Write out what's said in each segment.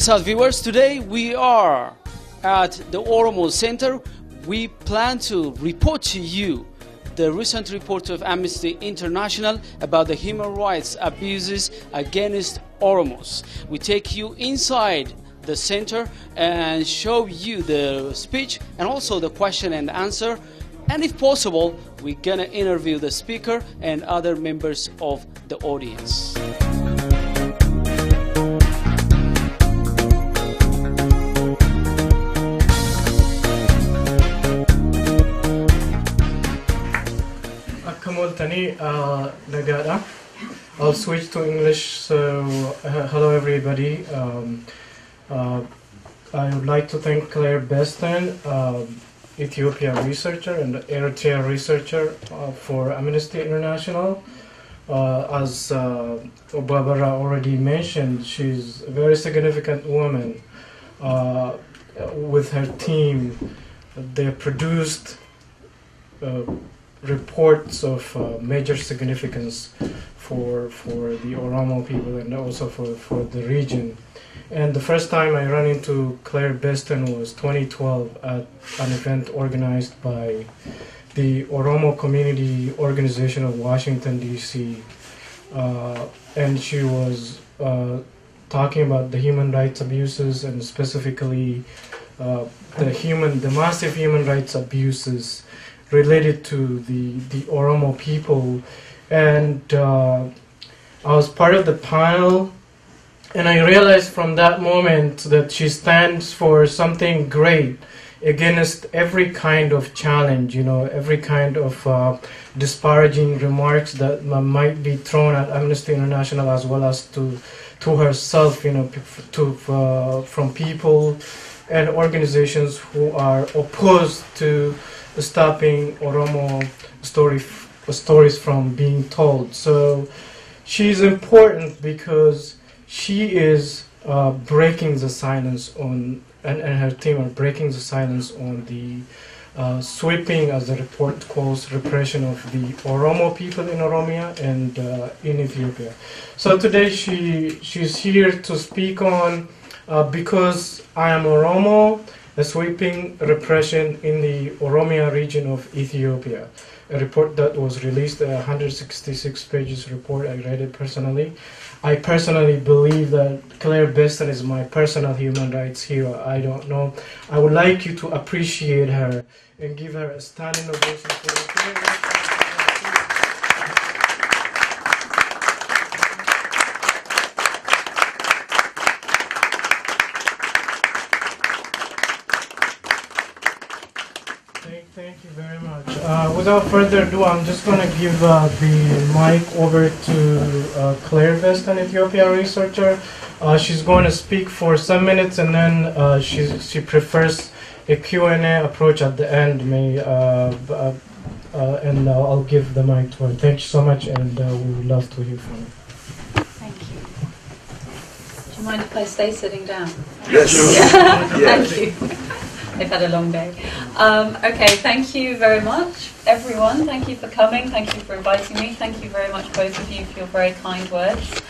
Isat viewers, today we are at the Oromos Center. We plan to report to you the recent report of Amnesty International about the human rights abuses against Oromos. We take you inside the center and show you the speech and also the question and answer. And if possible, we're gonna interview the speaker and other members of the audience. Nagada. I'll switch to English. So, hello everybody. I would like to thank Claire Benson, Ethiopia researcher and Eritrea researcher for Amnesty International. As Barbara already mentioned, she's a very significant woman. With her team, they produced reports of major significance for the Oromo people and also for the region. And the first time I ran into Claire Benson was 2012 at an event organized by the Oromo Community Organization of Washington, D.C. And she was talking about the human rights abuses and specifically the massive human rights abuses related to the Oromo people. And I was part of the panel, and I realized from that moment that she stands for something great against every kind of challenge, every kind of disparaging remarks that might be thrown at Amnesty International as well as to herself, from people and organizations who are opposed to stopping Oromo stories from being told. So she's important because she is breaking the silence on, and her team are breaking the silence on the sweeping, as the report calls, repression of the Oromo people in Oromia and in Ethiopia. So today she's here to speak on Because I Am Oromo, a sweeping repression in the Oromia region of Ethiopia. A report that was released, a 166 pages report. I read it personally. I personally believe that Claire Benson is my personal human rights hero. I don't know. I would like you to appreciate her and give her a standing ovation for the Thank you very much. Without further ado, I'm just going to give the mic over to Claire Benson, Ethiopia researcher. She's going to speak for some minutes, and then she prefers a Q&A approach at the end. And I'll give the mic to her. Thank you so much, and we would love to hear from you. Thank you. Do you mind if I stay sitting down? Yes. Thank you. They've had a long day. Okay, thank you very much, everyone. Thank you for coming. Thank you for inviting me. Thank you very much, both of you, for your very kind words.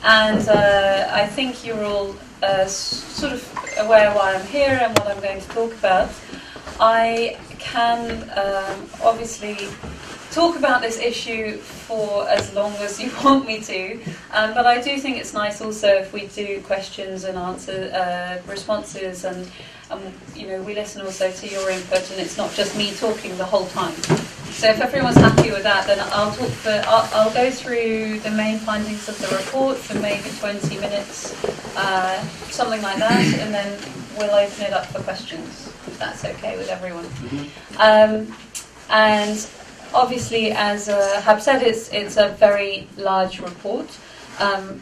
And I think you're all sort of aware why I'm here and what I'm going to talk about. I can obviously talk about this issue for as long as you want me to, but I do think it's nice also if we do questions and answer responses, and we listen also to your input, and it's not just me talking the whole time. So if everyone's happy with that, then I'll go through the main findings of the report for maybe 20 minutes, something like that, and then we'll open it up for questions, if that's okay with everyone. And obviously, as Hab said, it's a very large report.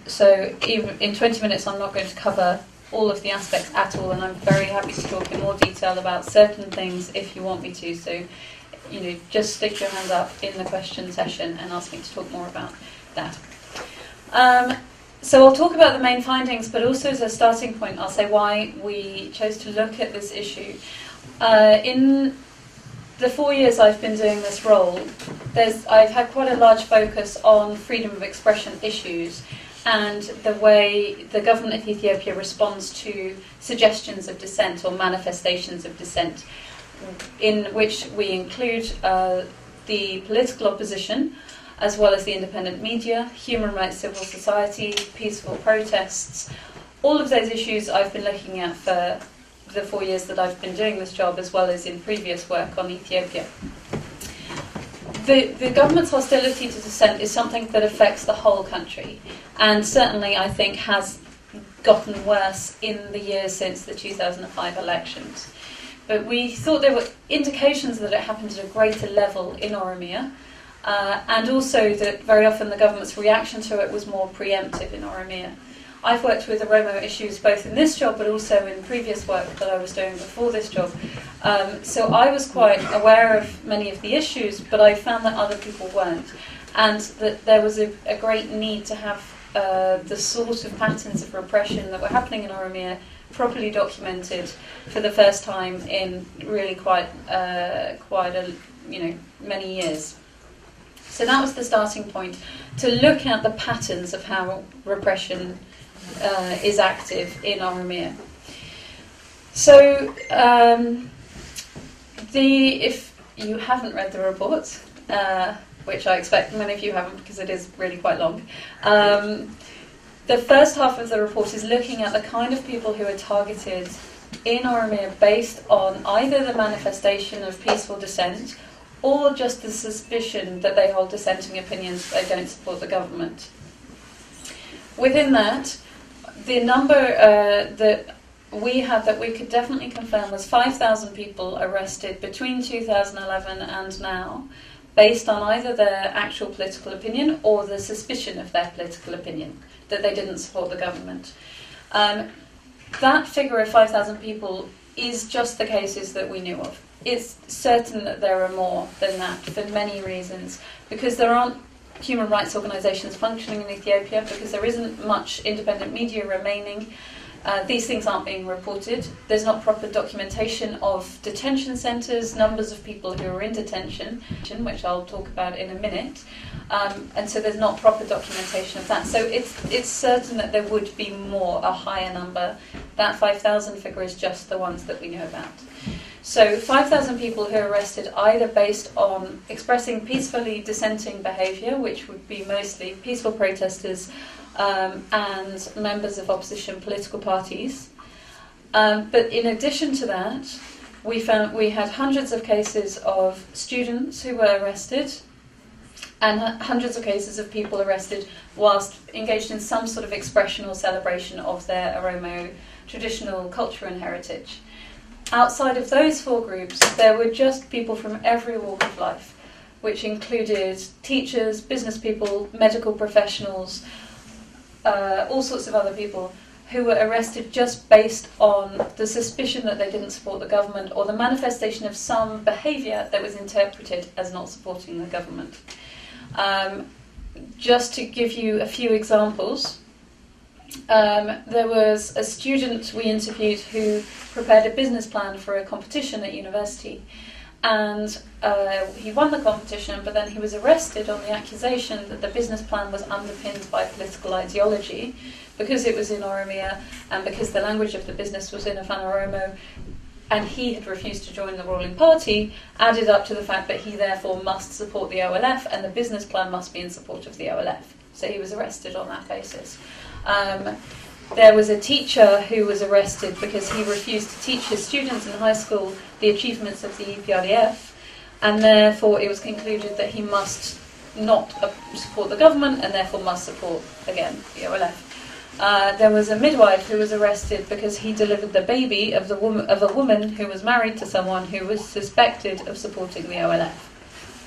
So even in 20 minutes, I'm not going to cover all of the aspects at all, and I'm very happy to talk in more detail about certain things if you want me to. So, just stick your hand up in the question session and ask me to talk more about that. So I'll talk about the main findings, but also as a starting point, I'll say why we chose to look at this issue. In the 4 years I've been doing this role, I've had quite a large focus on freedom of expression issues, and the way the government of Ethiopia responds to suggestions of dissent or manifestations of dissent, in which we include the political opposition, as well as the independent media, human rights, civil society, peaceful protests. All of those issues I've been looking at for the 4 years that I've been doing this job, as well as in previous work on Ethiopia. The government's hostility to dissent is something that affects the whole country, and certainly I think has gotten worse in the years since the 2005 elections. But we thought there were indications that it happened at a greater level in Oromia, and also that very often the government's reaction to it was more preemptive in Oromia. I've worked with Oromo issues both in this job but also in previous work that I was doing before this job. So I was quite aware of many of the issues, but I found that other people weren't. And that there was a great need to have the sort of patterns of repression that were happening in Oromia properly documented for the first time in really quite many years. So that was the starting point, to look at the patterns of how repression is active in Oromia. So, if you haven't read the report, which I expect many of you haven't because it is really quite long, the first half of the report is looking at the kind of people who are targeted in Oromia based on either the manifestation of peaceful dissent or just the suspicion that they hold dissenting opinions, they don't support the government. Within that, the number that we had that we could definitely confirm was 5,000 people arrested between 2011 and now, based on either their actual political opinion or the suspicion of their political opinion, that they didn't support the government. That figure of 5,000 people is just the cases that we knew of. It's certain that there are more than that for many reasons, because there aren't human rights organisations functioning in Ethiopia, because there isn't much independent media remaining. These things aren't being reported. There's not proper documentation of detention centres, numbers of people who are in detention, which I'll talk about in a minute. And so there's not proper documentation of that. So it's certain that there would be more, a higher number. That 5,000 figure is just the ones that we know about. So 5,000 people who are arrested either based on expressing peacefully dissenting behaviour, which would be mostly peaceful protesters and members of opposition political parties. But in addition to that, we had hundreds of cases of students who were arrested and hundreds of cases of people arrested whilst engaged in some sort of expression or celebration of their Oromo traditional culture and heritage. Outside of those four groups, there were just people from every walk of life, which included teachers, business people, medical professionals, all sorts of other people who were arrested just based on the suspicion that they didn't support the government or the manifestation of some behaviour that was interpreted as not supporting the government. Just to give you a few examples, there was a student we interviewed who prepared a business plan for a competition at university, and he won the competition, but then he was arrested on the accusation that the business plan was underpinned by political ideology because it was in Oromia and because the language of the business was in Afan Oromo, and he had refused to join the ruling party, added up to the fact that he therefore must support the OLF and the business plan must be in support of the OLF. So he was arrested on that basis. There was a teacher who was arrested because he refused to teach his students in high school the achievements of the EPRDF, and therefore it was concluded that he must not support the government and therefore must support, again, the OLF. There was a midwife who was arrested because he delivered the baby of a woman who was married to someone who was suspected of supporting the OLF.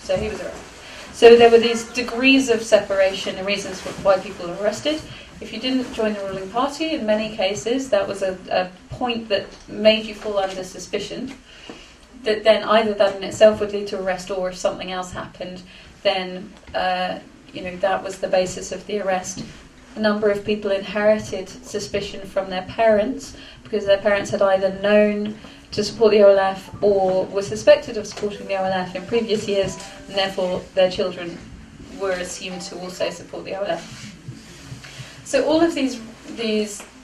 So he was arrested. So there were these degrees of separation and reasons for why people were arrested. If you didn't join the ruling party, in many cases, that was a point that made you fall under suspicion. That then either that in itself would lead to arrest, or if something else happened, then that was the basis of the arrest. A number of people inherited suspicion from their parents because their parents had either known to support the OLF or were suspected of supporting the OLF in previous years, and therefore their children were assumed to also support the OLF. So all of these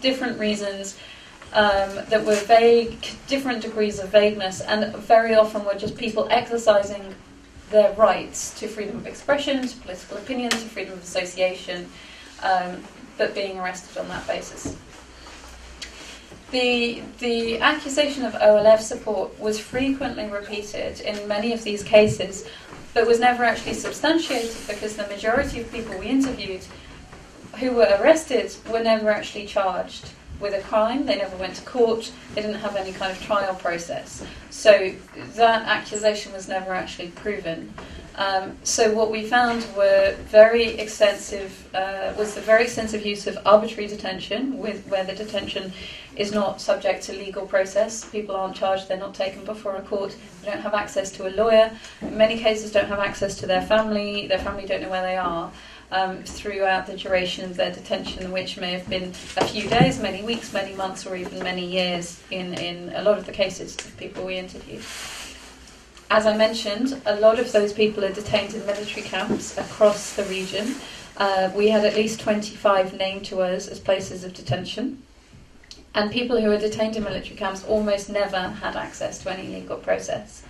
different reasons that were vague, different degrees of vagueness, and very often were just people exercising their rights to freedom of expression, to political opinion, to freedom of association, but being arrested on that basis. The accusation of OLF support was frequently repeated in many of these cases, but was never actually substantiated because the majority of people we interviewed who were arrested were never actually charged with a crime. They never went to court. They didn't have any kind of trial process. So that accusation was never actually proven. So what we found were the very extensive use of arbitrary detention, where the detention is not subject to legal process. People aren't charged, they're not taken before a court, they don't have access to a lawyer, in many cases don't have access to their family don't know where they are throughout the duration of their detention, which may have been a few days, many weeks, many months, or even many years in a lot of the cases of people we interviewed. As I mentioned, a lot of those people are detained in military camps across the region. We had at least 25 named to us as places of detention. And people who are detained in military camps almost never had access to any legal process.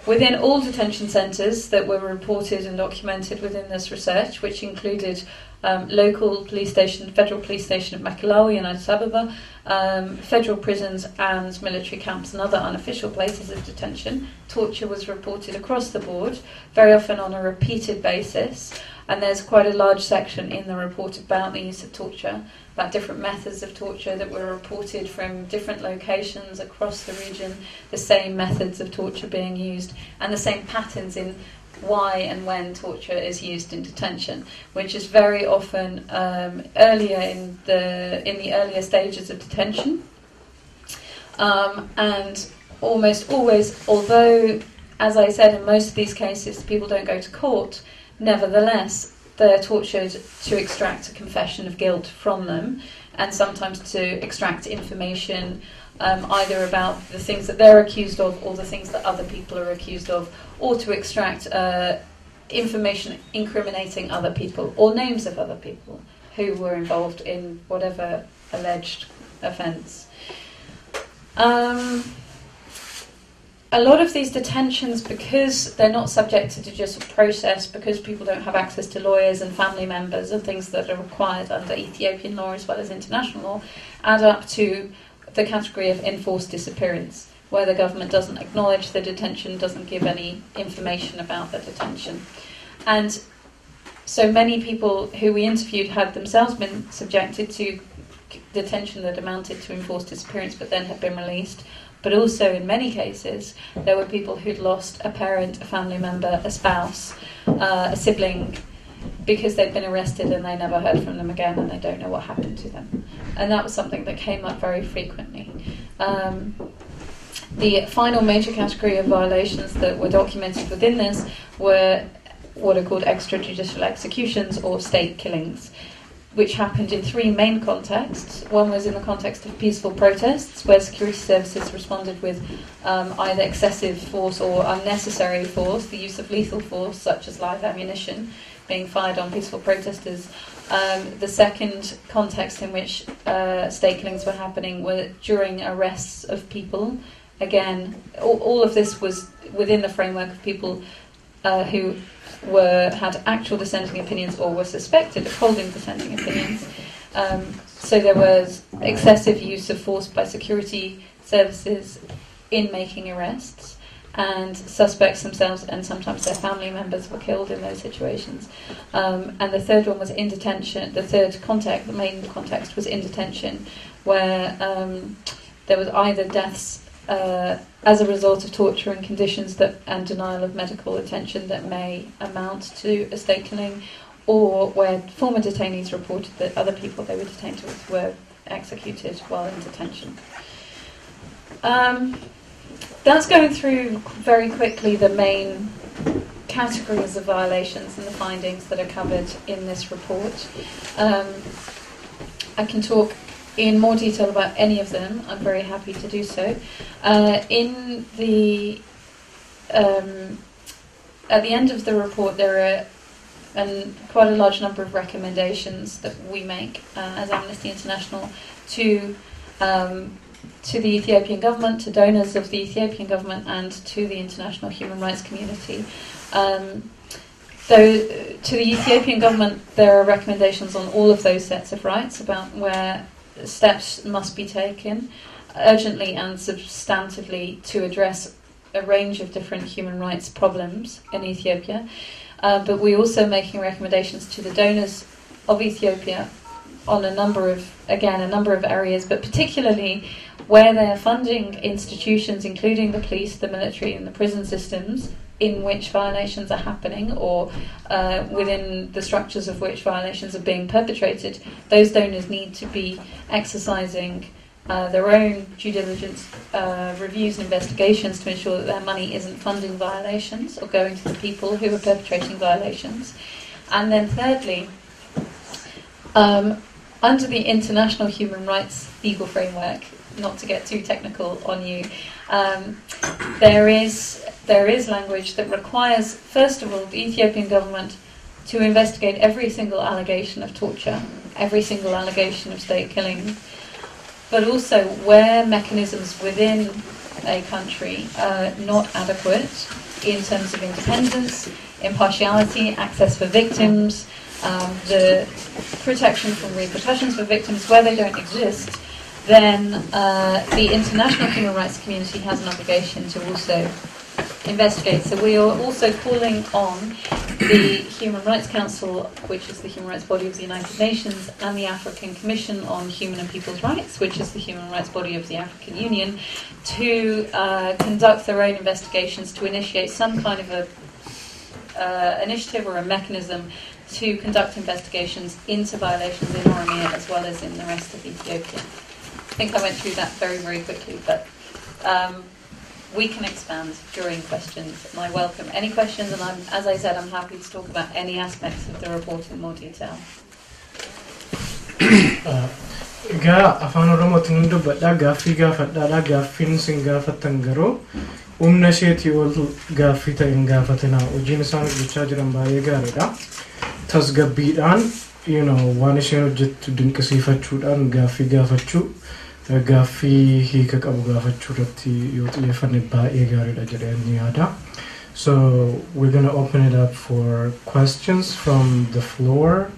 Within all detention centres that were reported and documented within this research, which included local police station, federal police station of Makilawi and Addis Ababa, federal prisons and military camps and other unofficial places of detention, torture was reported across the board, very often on a repeated basis. And there's quite a large section in the report about the use of torture, about different methods of torture that were reported from different locations across the region, the same methods of torture being used, and the same patterns in why and when torture is used in detention, which is very often earlier in the earlier stages of detention, and almost always, although, as I said, in most of these cases people don't go to court, nevertheless they're tortured to extract a confession of guilt from them, and sometimes to extract information either about the things that they're accused of or the things that other people are accused of, or to extract information incriminating other people or names of other people who were involved in whatever alleged offence. A lot of these detentions, because they're not subject to judicial process, because people don't have access to lawyers and family members and things that are required under Ethiopian law as well as international law, add up to the category of enforced disappearance, where the government doesn't acknowledge the detention, doesn't give any information about the detention. And so many people who we interviewed had themselves been subjected to detention that amounted to enforced disappearance but then had been released. But also in many cases there were people who'd lost a parent, a family member, a spouse, a sibling, because they'd been arrested and they never heard from them again and they don't know what happened to them. And that was something that came up very frequently. The final major category of violations that were documented within this were what are called extrajudicial executions or state killings, which happened in three main contexts. One was in the context of peaceful protests, where security services responded with either excessive force or unnecessary force, the use of lethal force, such as live ammunition, being fired on peaceful protesters. The second context in which state killings were happening were during arrests of people. Again, all of this was within the framework of people who had actual dissenting opinions or were suspected of holding dissenting opinions. So there was excessive use of force by security services in making arrests, and suspects themselves and sometimes their family members were killed in those situations. And the third one was in detention. The main context was in detention, where there was either deaths as a result of torture and conditions and denial of medical attention that may amount to a state killing, or where former detainees reported that other people they were detained with were executed while in detention. That's going through very quickly the main categories of violations and the findings that are covered in this report. I can talk in more detail about any of them. I'm very happy to do so. At the end of the report, there are and quite a large number of recommendations that we make as Amnesty International to the Ethiopian government, to donors of the Ethiopian government, and to the international human rights community. Though to the Ethiopian government, there are recommendations on all of those sets of rights about where steps must be taken urgently and substantively to address a range of different human rights problems in Ethiopia. But we're also making recommendations to the donors of Ethiopia on a number of areas, but particularly where they're funding institutions, including the police, the military, and the prison systems, in which violations are happening, or within the structures of which violations are being perpetrated. Those donors need to be exercising their own due diligence reviews and investigations to ensure that their money isn't funding violations or going to the people who are perpetrating violations. And then thirdly, under the international human rights legal framework, not to get too technical on you, there is language that requires, first of all, the Ethiopian government to investigate every single allegation of torture, every single allegation of state killing, but also where mechanisms within a country are not adequate in terms of independence, impartiality, access for victims, the protection from repercussions for victims, where they don't exist, then the international human rights community has an obligation to also investigate. So we are also calling on the Human Rights Council, which is the human rights body of the United Nations, and the African Commission on Human and People's Rights, which is the human rights body of the African Union, to conduct their own investigations, to initiate some kind of a initiative or a mechanism to conduct investigations into violations in Oromia as well as in the rest of Ethiopia. I think I went through that very, very quickly, but we can expand during questions, and I welcome any questions, and as I said, I'm happy to talk about any aspects of the report in more detail. Afaan Oromootiin dubbadhaa gaaffii gaafadhaadhaa gaaffiin isin gaafatan garuu humna isheetii ol gaaffii ta'e hin gaafatinaa hojiin isaan hojjechaa jiran baay'ee gaariidha tasgabbiidhaan waan isheen hojjettu dinqisiifachuudhaan gaaffii gaafachuu gaaffii hiika qabu gaafachuu irratti yoo xiyyeeffanne baay'ee gaariidha jedhanii yaada. So we're going to open it up for questions from the floor.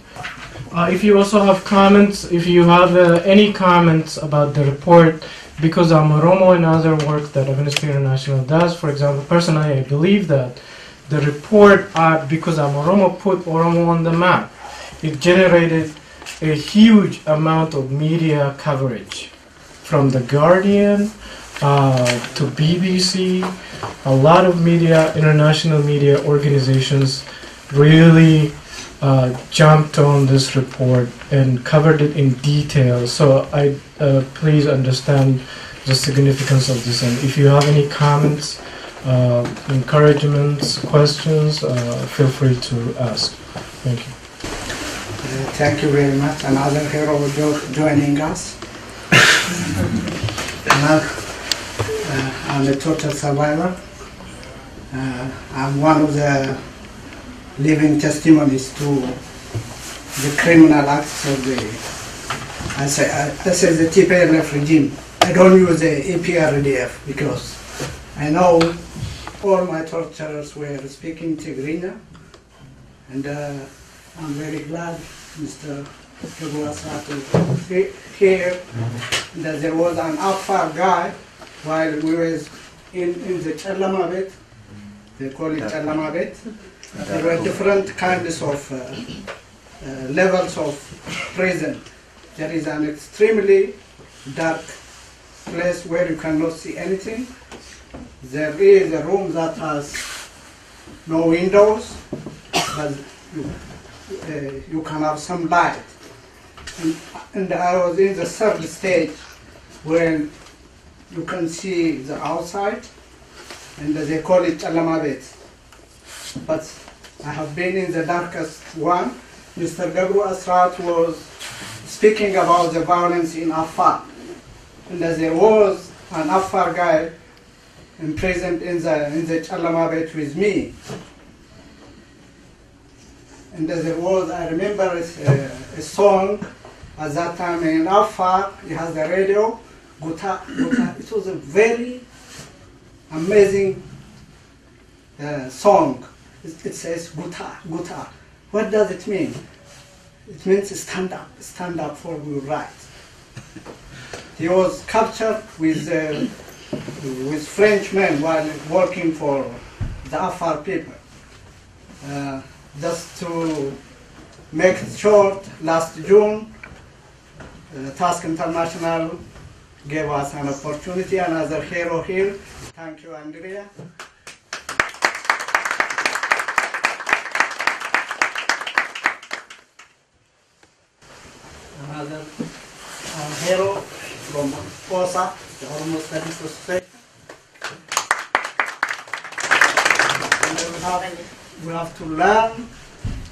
If you also have comments, if you have any comments about the report, because I'm Oromo and other work that Amnesty International does, for example, personally I believe that the report, because I'm Oromo, put Oromo on the map. It generated a huge amount of media coverage, from The Guardian to BBC. A lot of media, international media organizations really jumped on this report and covered it in detail. So I please understand the significance of this. And if you have any comments, encouragements, questions, feel free to ask. Thank you. Thank you very much. Another hero joining us. I'm a total survivor. I'm one of the living testimonies to the criminal acts of the TPLF regime. I don't use the EPRDF because I know all my torturers were speaking Tigrinya, and I'm very glad Mr. Kebuasato here that there was an Afar guy while we were in the Chalamabet. They call it Chalamabet. There were different kinds of levels of prison. There is an extremely dark place where you cannot see anything. There is a room that has no windows, but you can have some light. And I was in the third stage where you can see the outside, and they call it Alamabet. But I have been in the darkest one. Mr. Gabru Asrat was speaking about the violence in Afar. And there was an Afar guy imprisoned in the Chalamabet with me. And there was, I remember a song at that time in Afar, it has the radio, Guta, Guta. It was a very amazing song. It says Guta, Guta. What does it mean? It means stand up for your rights. He was captured with Frenchmen while working for the Afar people. Just to make it short, last June, Task International gave us an opportunity, another hero here. Thank you, Andrea. Another hero from OSA, the Oromos Studies Society. And we have to learn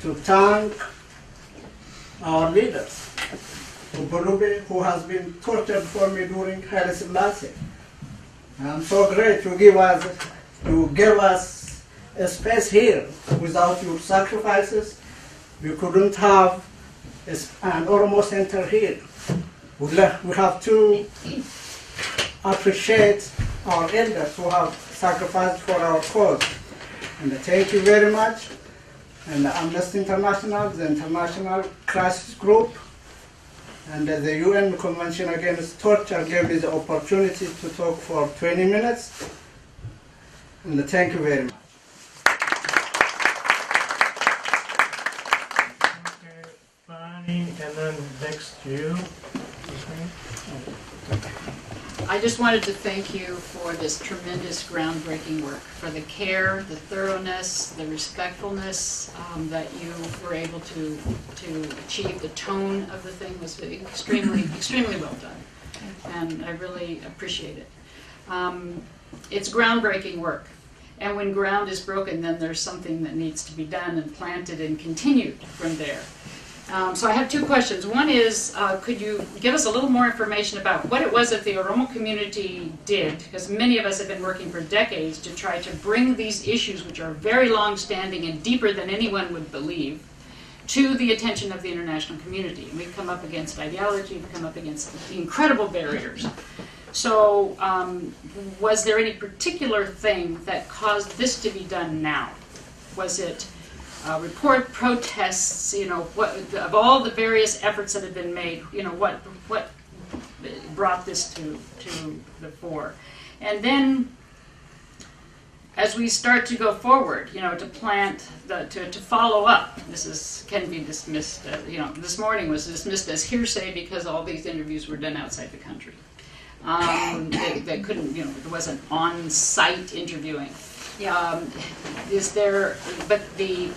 to thank our leaders. Ubulube, who has been tortured for me during Haile Selassie. I'm so great you give us a space here. Without your sacrifices, we couldn't have an Oromo center here. We have to appreciate our elders who have sacrificed for our cause. And thank you very much. And Amnesty International, the International Crisis Group, and the UN Convention Against Torture gave me the opportunity to talk for 20 minutes. And thank you very much. Okay, Bonnie, and then next you. I just wanted to thank you for this tremendous groundbreaking work, for the care, the thoroughness, the respectfulness that you were able to achieve. The tone of the thing was extremely, extremely well done, and I really appreciate it. It's groundbreaking work, and when ground is broken, then there's something that needs to be done and planted and continued from there. So I have two questions. One is, could you give us a little more information about what it was that the Oromo community did, because many of us have been working for decades to try to bring these issues, which are very long-standing and deeper than anyone would believe, to the attention of the international community. And we've come up against ideology, we've come up against incredible barriers. So was there any particular thing that caused this to be done now? Was it report protests, what, of all the various efforts that have been made, what brought this to the fore? And then, as we start to go forward, to plant, to follow up, can be dismissed, this morning was dismissed as hearsay because all these interviews were done outside the country. They couldn't, it wasn't on-site interviewing. Yeah.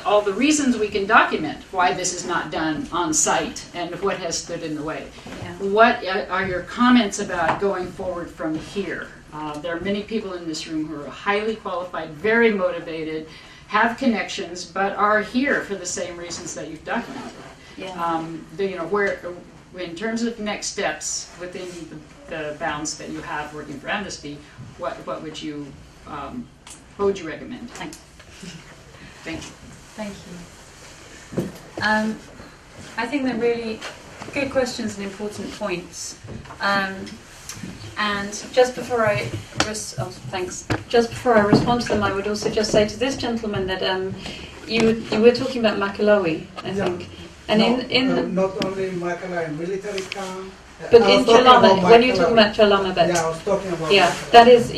All the reasons we can document why this is not done on site and what has stood in the way. Yeah. What are your comments about going forward from here? There are many people in this room who are highly qualified, very motivated, have connections, but are here for the same reasons that you've documented. Yeah. Where, in terms of next steps within the bounds that you have working for Amnesty, what would you recommend? Thank you. Thank you. I think they're really good questions and important points. And just before I respond to them, I would also just say to this gentleman that you were talking about Makalawi, I think. And not only Makalawi, military camp. But in Chalama, when you're talking about Chalamabet, I was talking about that is,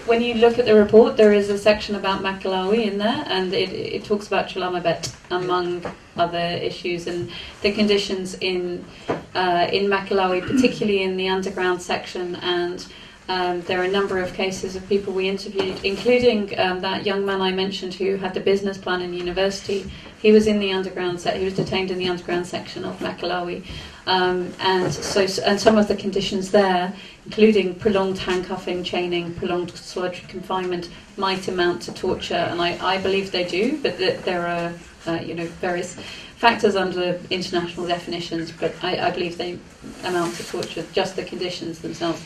when you look at the report, there is a section about Makalawi in there, and it talks about Chalamabet among other issues and the conditions in Makalawi, particularly in the underground section. And there are a number of cases of people we interviewed, including that young man I mentioned who had the business plan in university. He was in the underground he was detained in the underground section of Makalawi. And some of the conditions there, including prolonged handcuffing, chaining, prolonged solitary confinement, might amount to torture, and I believe they do. But there are various factors under international definitions, but I believe they amount to torture, just the conditions themselves.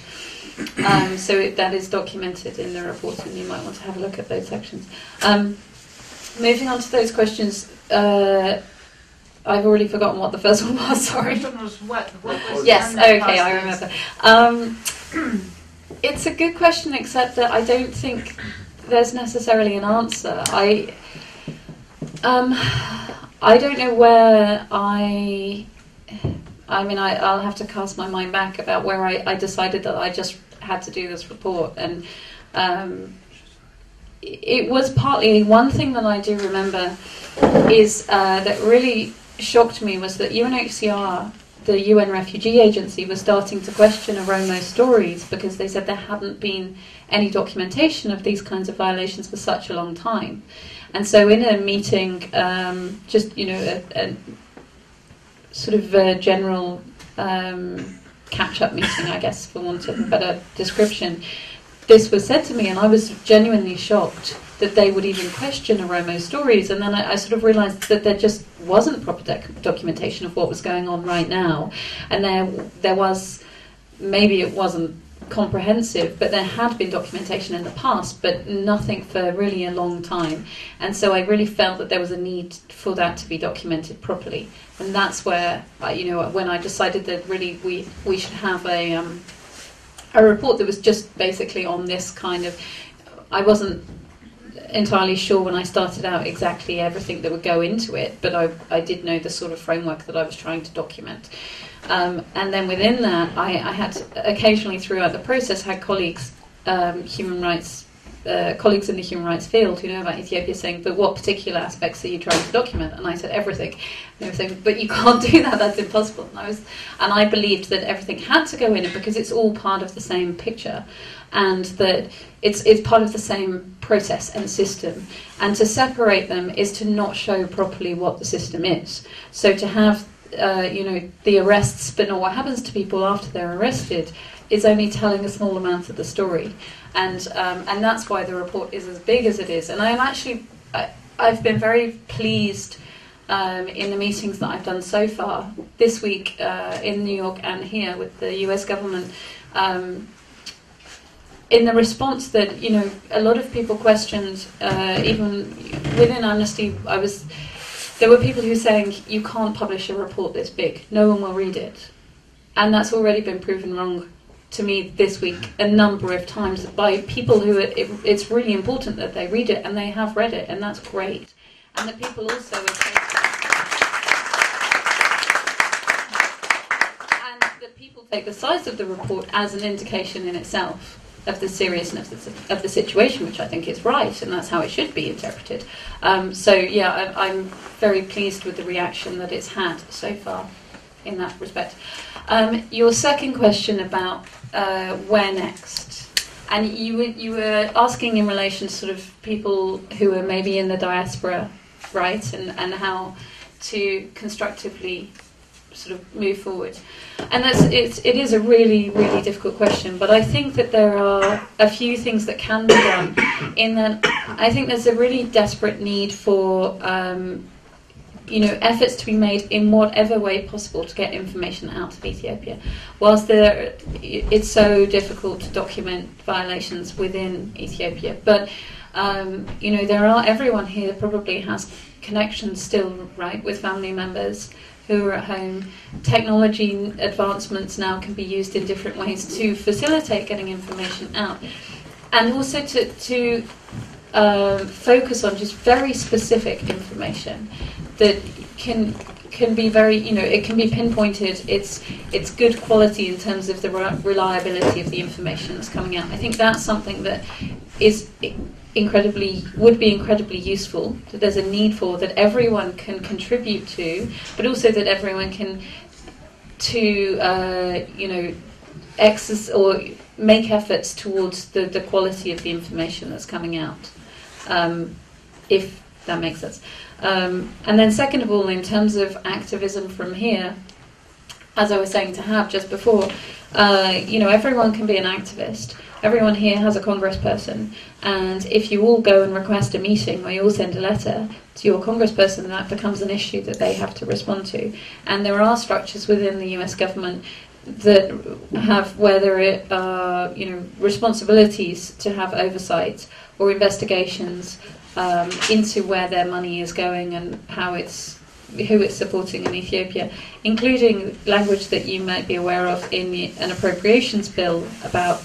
So that is documented in the report, and you might want to have a look at those sections. Moving on to those questions. I've already forgotten what the first one was. Sorry. Question was what was Yes. done in the Okay, I process? remember. It's a good question, except that I don't think there's necessarily an answer. I don't know where I mean, I'll have to cast my mind back about where I decided that I just had to do this report. And it was partly, one thing that I do remember is that really shocked me was that UNHCR, the UN Refugee Agency, was starting to question Oromo stories because they said there hadn't been any documentation of these kinds of violations for such a long time. And so in a meeting, just, you know, a sort of a general catch-up meeting, I guess, for want of a better description, this was said to me, and I was genuinely shocked that they would even question Oromo stories. And then I sort of realised that there just wasn't proper documentation of what was going on right now. And there was, maybe it wasn't comprehensive, but there had been documentation in the past, but nothing for really a long time. And so I really felt that there was a need for that to be documented properly. And that's where, you know, when I decided that really we should have a report that was just basically on this kind of, I wasn't entirely sure when I started out exactly everything that would go into it, but I did know the sort of framework that I was trying to document. And then within that, I had occasionally throughout the process had colleagues, human rights colleagues in the human rights field who know about Ethiopia saying, but what particular aspects are you trying to document? And I said everything. And they were saying, but you can't do that, that's impossible. And I believed that everything had to go in it because it's all part of the same picture, and that it's part of the same process and system. And to separate them is to not show properly what the system is. So to have you know, the arrests, but not what happens to people after they're arrested, is only telling a small amount of the story. And that's why the report is as big as it is. And I've been very pleased in the meetings that I've done so far this week in New York and here with the US government, in the response that, you know, a lot of people questioned, even within Amnesty, there were people who were saying, you can't publish a report this big, no one will read it. And that's already been proven wrong to me this week a number of times by people who it's really important that they read it, and they have read it, and that's great. And that people also and that people take the size of the report as an indication in itself of the seriousness of the situation, which I think is right, and that's how it should be interpreted. So yeah, I'm very pleased with the reaction that it's had so far in that respect. Your second question about where next, and you were asking in relation to sort of people who are maybe in the diaspora, right, and how to constructively sort of move forward. And it is a really, really difficult question, but I think that there are a few things that can be done, in that I think there's a really desperate need for you know, efforts to be made in whatever way possible to get information out of Ethiopia. Whilst it's so difficult to document violations within Ethiopia, but you know, everyone here probably has connections still, right, with family members who are at home. Technology advancements now can be used in different ways to facilitate getting information out, and also to focus on just very specific information that can be very, you know, it can be pinpointed. It's good quality in terms of the reliability of the information that's coming out. I think that's something that would be incredibly useful, that there's a need for, that everyone can contribute to, but also that everyone can you know, access or make efforts towards the quality of the information that's coming out, if that makes sense. And then second of all, in terms of activism from here, as I was saying to Hab just before, you know, everyone can be an activist. Everyone here has a congressperson, and if you all go and request a meeting or you all send a letter to your congressperson, that becomes an issue that they have to respond to. And there are structures within the US government that have, whether it are, you know, responsibilities to have oversight or investigations into where their money is going and how it's who it's supporting in Ethiopia, including language that you might be aware of in an appropriations bill about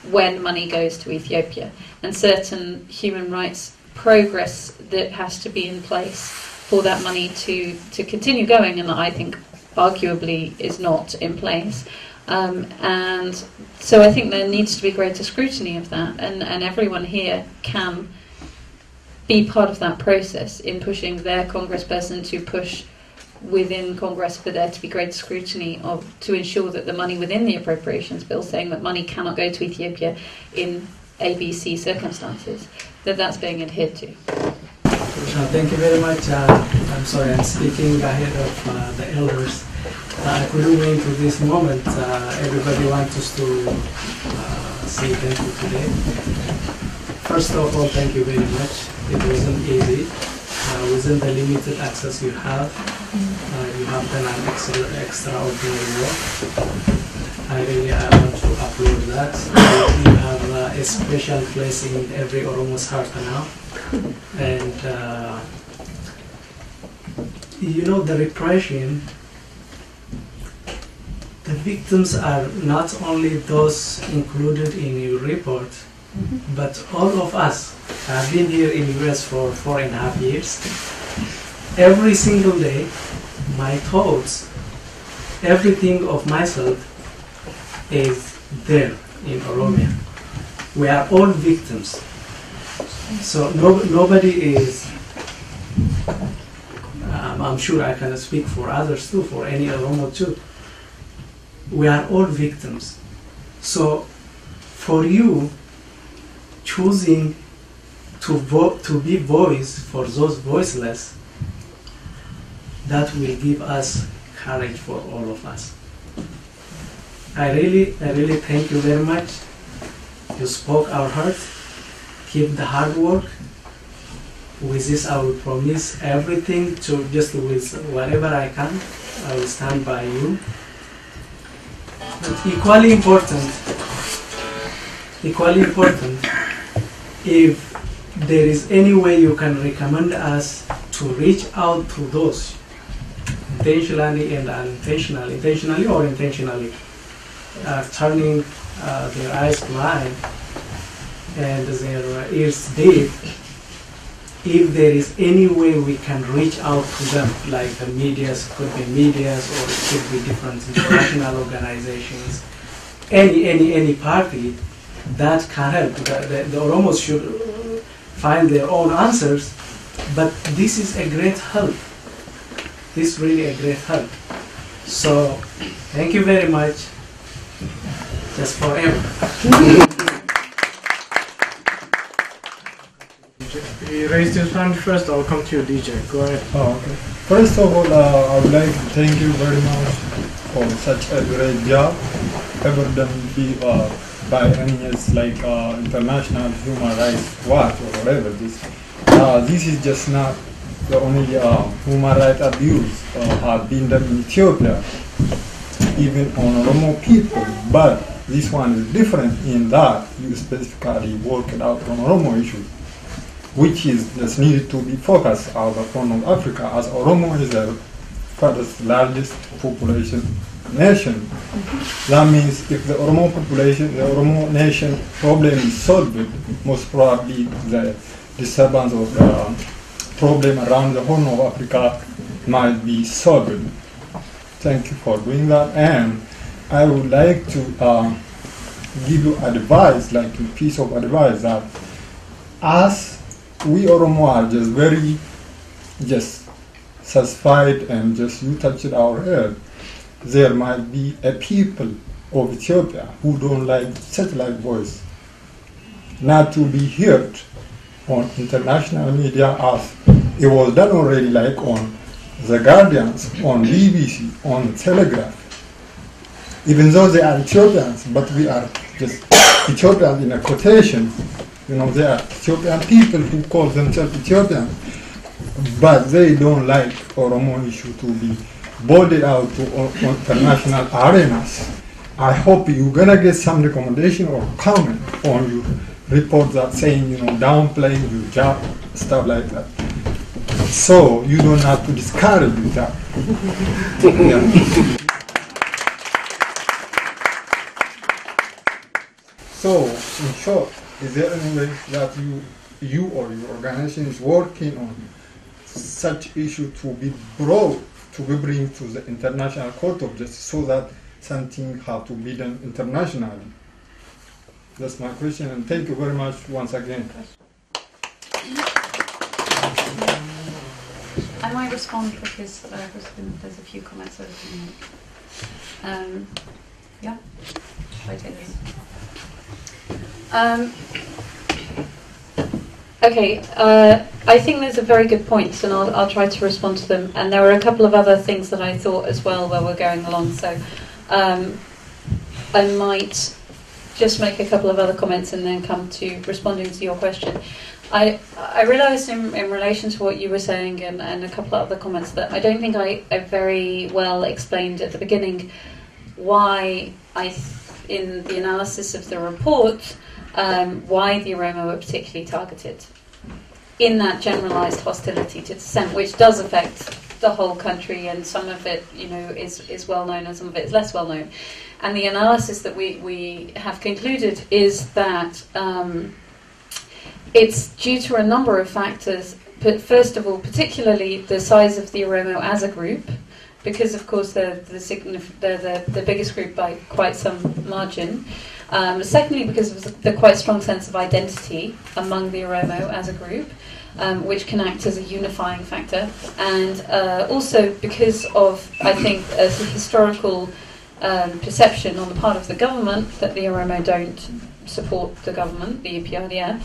when money goes to Ethiopia, and certain human rights progress that has to be in place for that money to continue going, and that I think arguably is not in place. And so I think there needs to be greater scrutiny of that, and everyone here can be part of that process in pushing their congressperson to push within Congress for there to be greater scrutiny to ensure that the money within the appropriations bill, saying that money cannot go to Ethiopia in ABC circumstances, that's being adhered to. Thank you very much. I'm sorry, I'm speaking ahead of the elders. I couldn't wait to this moment. Everybody wants us to say thank you today. First of all, thank you very much. It wasn't easy. Within the limited access you have done an extraordinary work. I want to applaud that. You have a special place in every Oromo's heart now. And you know, the repression, the victims are not only those included in your report, but all of us. I've been here in the US for 4.5 years. Every single day, my thoughts, everything of myself is there in Oromia. We are all victims. So nobody is, I'm sure I can speak for others too, for any Oromo too. We are all victims. So for you choosing to be voice for those voiceless, that will give us courage for all of us. I really thank you very much. You spoke our heart. Keep the hard work. With this, I will promise everything to just with whatever I can. I will stand by you. But equally important, if there is any way you can recommend us to reach out to those intentionally and unintentionally, intentionally or intentionally, turning their eyes blind and their ears deaf, if there is any way we can reach out to them, like the medias, could be medias, or it could be different international organizations, any party that can help. The Oromos should find their own answers, but this is a great help. This is really a great help. So, thank you very much. Just forever. You raised your hand first, I'll come to you, DJ. Go ahead. Oh, okay. First of all, I would like to thank you very much for such a great job ever done by any like International Human Rights Watch or whatever this. This is just not the only human rights abuse have been done in Ethiopia, even on Oromo people, but this one is different in that you specifically work it out on Oromo issues, which is just needed to be focused out of Horn of Africa, as Oromo is the first largest population nation. That means if the Oromo population, the Oromo nation problem is solved, most probably the disturbance of the problem around the Horn of Africa might be solved. Thank you for doing that, and I would like to give you advice, like a piece of advice, that as we Oromo are just very satisfied and just you touched our head, there might be a people of Ethiopia who don't like satellite voice, not to be heard on international media as it was done already, like on The Guardians, on BBC, on Telegraph. Even though they are Ethiopians, but we are just Ethiopians in a quotation. You know, they are Ethiopian people who call themselves Ethiopians, but they don't like Oromo issue to be boarded out to international arenas. I hope you're gonna get some recommendation or comment on your report that saying, you know, downplaying your job, stuff like that. So you don't have to discourage that. Yeah. So, in short, is there any way that you or your organization is working on such issue to be brought, to be bring to the International Court of Justice so that something have to be done internationally? That's my question, and thank you very much once again. I might respond because there's a few comments that have been made. Yeah, should I take this? Okay, I think there's a very good points, and I'll try to respond to them. And there were a couple of other things that I thought as well while we're going along, so I might just make a couple of other comments and then come to responding to your question. I realised in relation to what you were saying and a couple of other comments that I don't think I very well explained at the beginning why in the analysis of the report, why the Oromo were particularly targeted in that generalised hostility to dissent, which does affect the whole country, and some of it, is well known and some of it is less well known. And the analysis that we have concluded is that it's due to a number of factors, but first of all, particularly the size of the Oromo as a group, because of course they're the biggest group by quite some margin. Secondly, because of the quite strong sense of identity among the Oromo as a group, which can act as a unifying factor, and also because of, I think, a historical perception on the part of the government that the Oromo don't support the government, the EPRDF.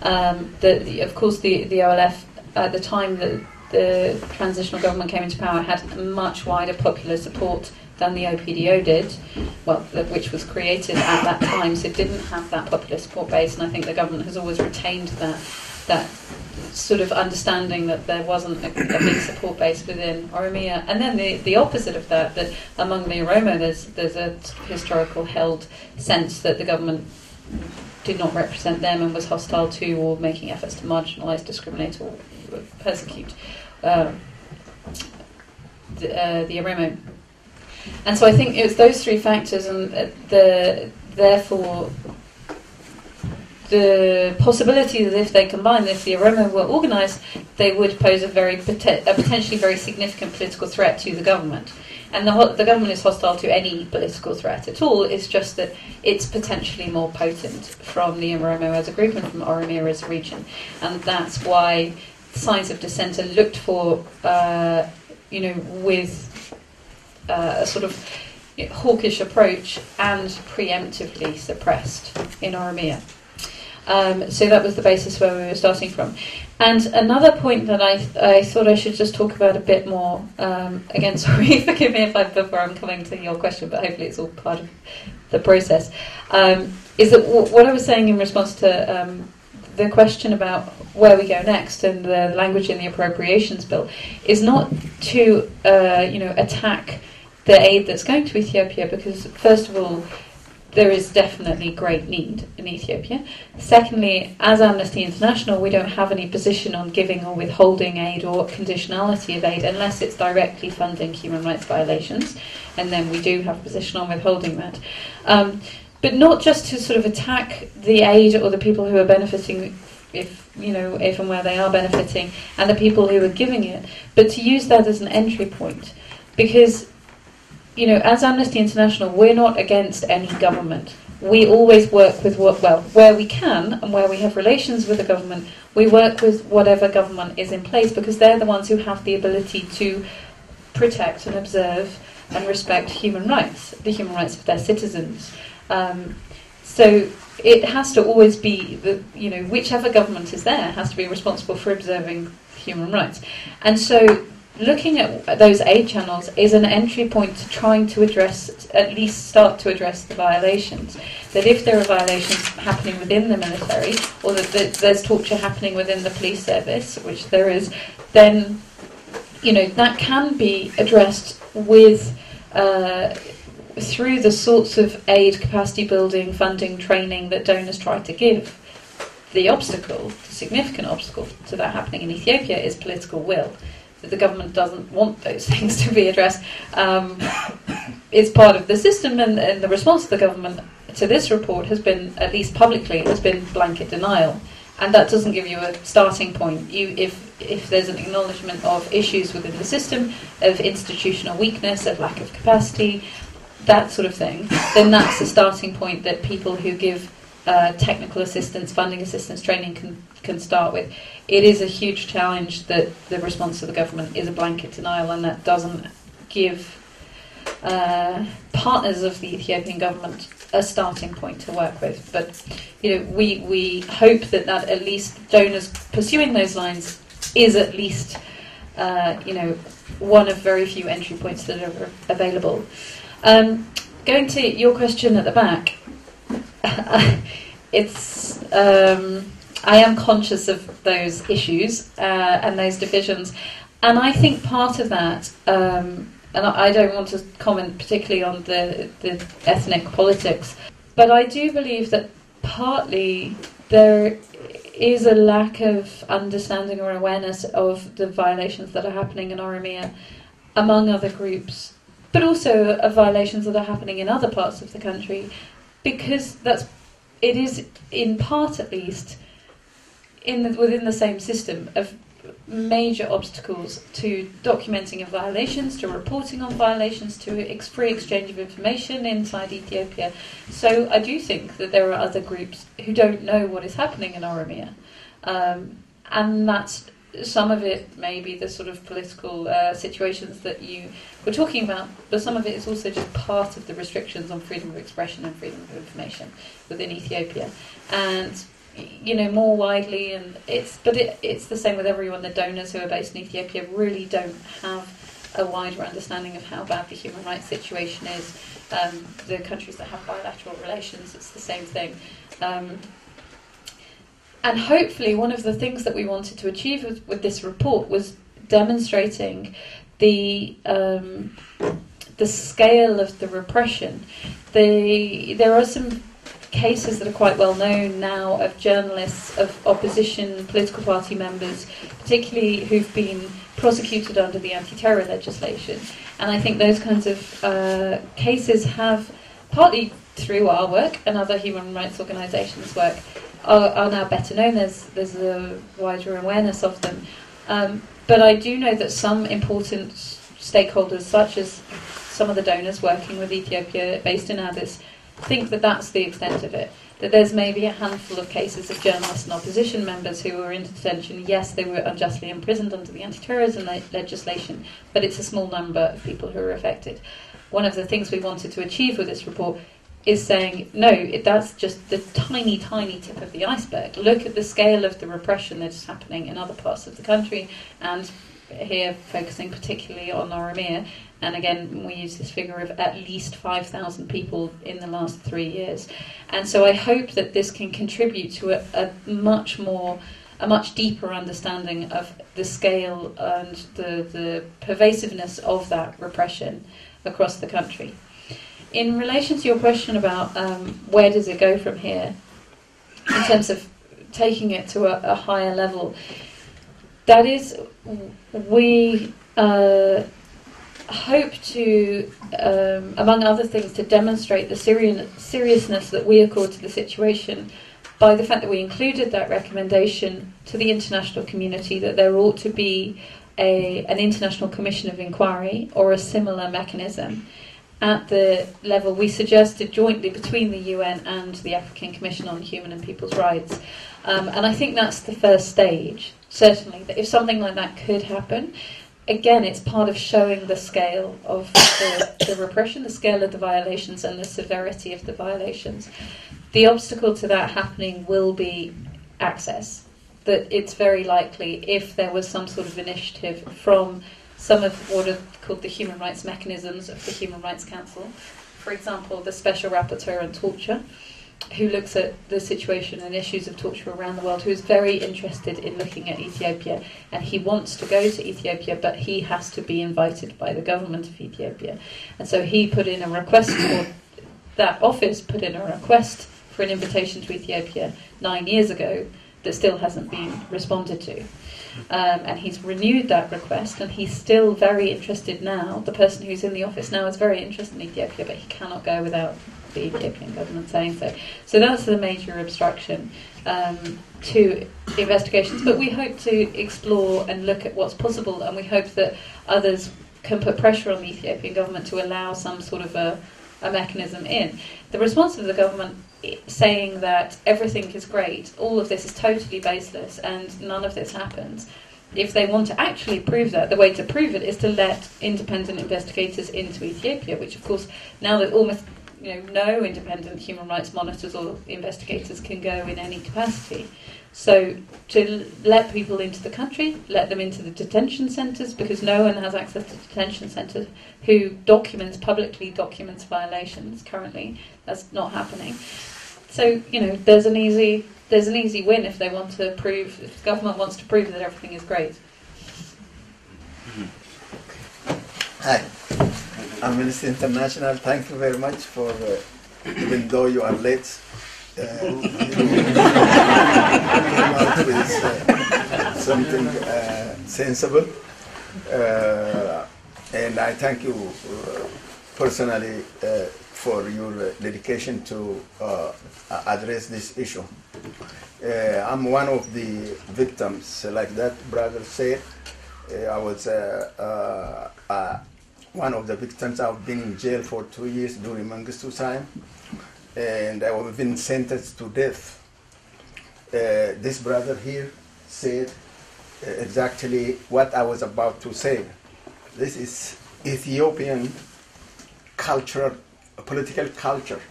Of course, the OLF at the time that the transitional government came into power had much wider popular support than the OPDO did, which was created at that time, so it didn't have that popular support base, and I think the government has always retained that sort of understanding that there wasn't a big support base within Oromia. And then the opposite of that among the Oromo there's a historical held sense that the government did not represent them and was hostile to or making efforts to marginalise, discriminate or persecute the Oromo. And so I think it's those three factors, and therefore the possibility that if they combine, if the Oromo were organised, they would pose a potentially very significant political threat to the government. And the government is hostile to any political threat at all. It's just that it's potentially more potent from the Oromo as a group and from Oromia as a region. And that's why signs of dissent are looked for, with a sort of hawkish approach and preemptively suppressed in Oromia. So that was the basis where we were starting from. And another point that I thought I should just talk about a bit more, again, sorry, forgive me before I'm coming to your question, but hopefully it's all part of the process, is that what I was saying in response to the question about where we go next and the language in the appropriations bill is not to, attack the aid that's going to Ethiopia, because first of all, there is definitely great need in Ethiopia. Secondly, as Amnesty International, we don't have any position on giving or withholding aid or conditionality of aid unless it's directly funding human rights violations, and then we do have a position on withholding that. But not just to sort of attack the aid or the people who are benefiting, if and where they are benefiting, and the people who are giving it, but to use that as an entry point, because as Amnesty International, we're not against any government. We always work with where we can and where we have relations with the government, we work with whatever government is in place, because they're the ones who have the ability to protect and observe and respect human rights, the human rights of their citizens. So it has to always be whichever government is there has to be responsible for observing human rights. And so looking at those aid channels is an entry point to trying to start to address the violations. That if there are violations happening within the military, or that there's torture happening within the police service, which there is, then that can be addressed with through the sorts of aid, capacity building, funding, training that donors try to give the obstacle, the significant obstacle to that happening in Ethiopia is political will. That the government doesn't want those things to be addressed. It's part of the system, and the response of the government to this report has been, at least publicly, has been blanket denial. And that doesn't give you a starting point. If there's an acknowledgement of issues within the system, of institutional weakness, of lack of capacity, that sort of thing, then that's the starting point that people who give technical assistance, funding assistance, training can start with. It is a huge challenge that the response of the government is a blanket denial, and that doesn't give partners of the Ethiopian government a starting point to work with. But we hope that at least donors pursuing those lines is at least one of very few entry points that are available. Going to your question at the back, I am conscious of those issues and those divisions, and I think part of that, and I don't want to comment particularly on the ethnic politics, but I do believe that partly there is a lack of understanding or awareness of the violations that are happening in Oromia among other groups, but also of violations that are happening in other parts of the country, because it is in part at least within the same system of major obstacles to documenting of violations, to reporting on violations, to free exchange of information inside Ethiopia. So I do think that there are other groups who don't know what is happening in Oromia, and that's some of it may be the sort of political situations that you were talking about, but some of it is also just part of the restrictions on freedom of expression and freedom of information within Ethiopia. And more widely, and it's the same with everyone. The donors who are based in Ethiopia really don't have a wider understanding of how bad the human rights situation is. The countries that have bilateral relations, it's the same thing. And hopefully one of the things that we wanted to achieve with this report was demonstrating the scale of the repression. There are some cases that are quite well known now of journalists, of opposition political party members, particularly who've been prosecuted under the anti-terror legislation. And I think those kinds of cases have, partly through our work and other human rights organisations' work, are now better known. There's a wider awareness of them. But I do know that some important stakeholders, such as some of the donors working with Ethiopia based in Addis, think that that's the extent of it. That there's maybe a handful of cases of journalists and opposition members who were in detention. Yes, they were unjustly imprisoned under the anti-terrorism legislation, but it's a small number of people who are affected. One of the things we wanted to achieve with this report is saying, no, that's just the tiny, tiny tip of the iceberg. Look at the scale of the repression that is happening in other parts of the country, and here focusing particularly on Oromia. And again, we use this figure of at least 5,000 people in the last 3 years. And so I hope that this can contribute to a much deeper understanding of the scale and the pervasiveness of that repression across the country. In relation to your question about where does it go from here, in terms of taking it to a higher level, that is, we hope to, among other things, to demonstrate the seriousness that we accord to the situation by the fact that we included that recommendation to the international community that there ought to be an international commission of inquiry or a similar mechanism at the level we suggested jointly between the UN and the African Commission on Human and People's Rights. And I think that's the first stage, certainly, that if something like that could happen, again, it's part of showing the scale of the repression, the scale of the violations and the severity of the violations. The obstacle to that happening will be access. That it's very likely, if there was some sort of initiative from some of what are called the human rights mechanisms of the Human Rights Council, for example, the Special Rapporteur on Torture, who looks at the situation and issues of torture around the world, who is very interested in looking at Ethiopia, and he wants to go to Ethiopia, but he has to be invited by the government of Ethiopia. And so he put in a request, or that office put in a request for an invitation to Ethiopia 9 years ago, that still hasn't been responded to. And he's renewed that request, and he's still very interested now. The person who's in the office now is very interested in Ethiopia, but he cannot go without the Ethiopian government saying so. So that's the major obstruction to investigations. But we hope to explore and look at what's possible, and we hope that others can put pressure on the Ethiopian government to allow some sort of a mechanism in. The response of the government saying that everything is great, all of this is totally baseless, and none of this happens. If they want to actually prove that, the way to prove it is to let independent investigators into Ethiopia, which of course now that almost no independent human rights monitors or investigators can go in any capacity. So to let people into the country, let them into the detention centres, because no one has access to detention centres who publicly documents violations currently. That's not happening. So, there's an easy win if they want to prove, if the government wants to prove that everything is great. Hi, Amnesty International. Thank you very much for, even though you are late, came out with something sensible. And I thank you personally for your dedication to address this issue. I'm one of the victims, like that brother said. I was one of the victims. I've been in jail for 2 years during Mengistu time, and I was been sentenced to death. This brother here said exactly what I was about to say. This is Ethiopian culture, political culture,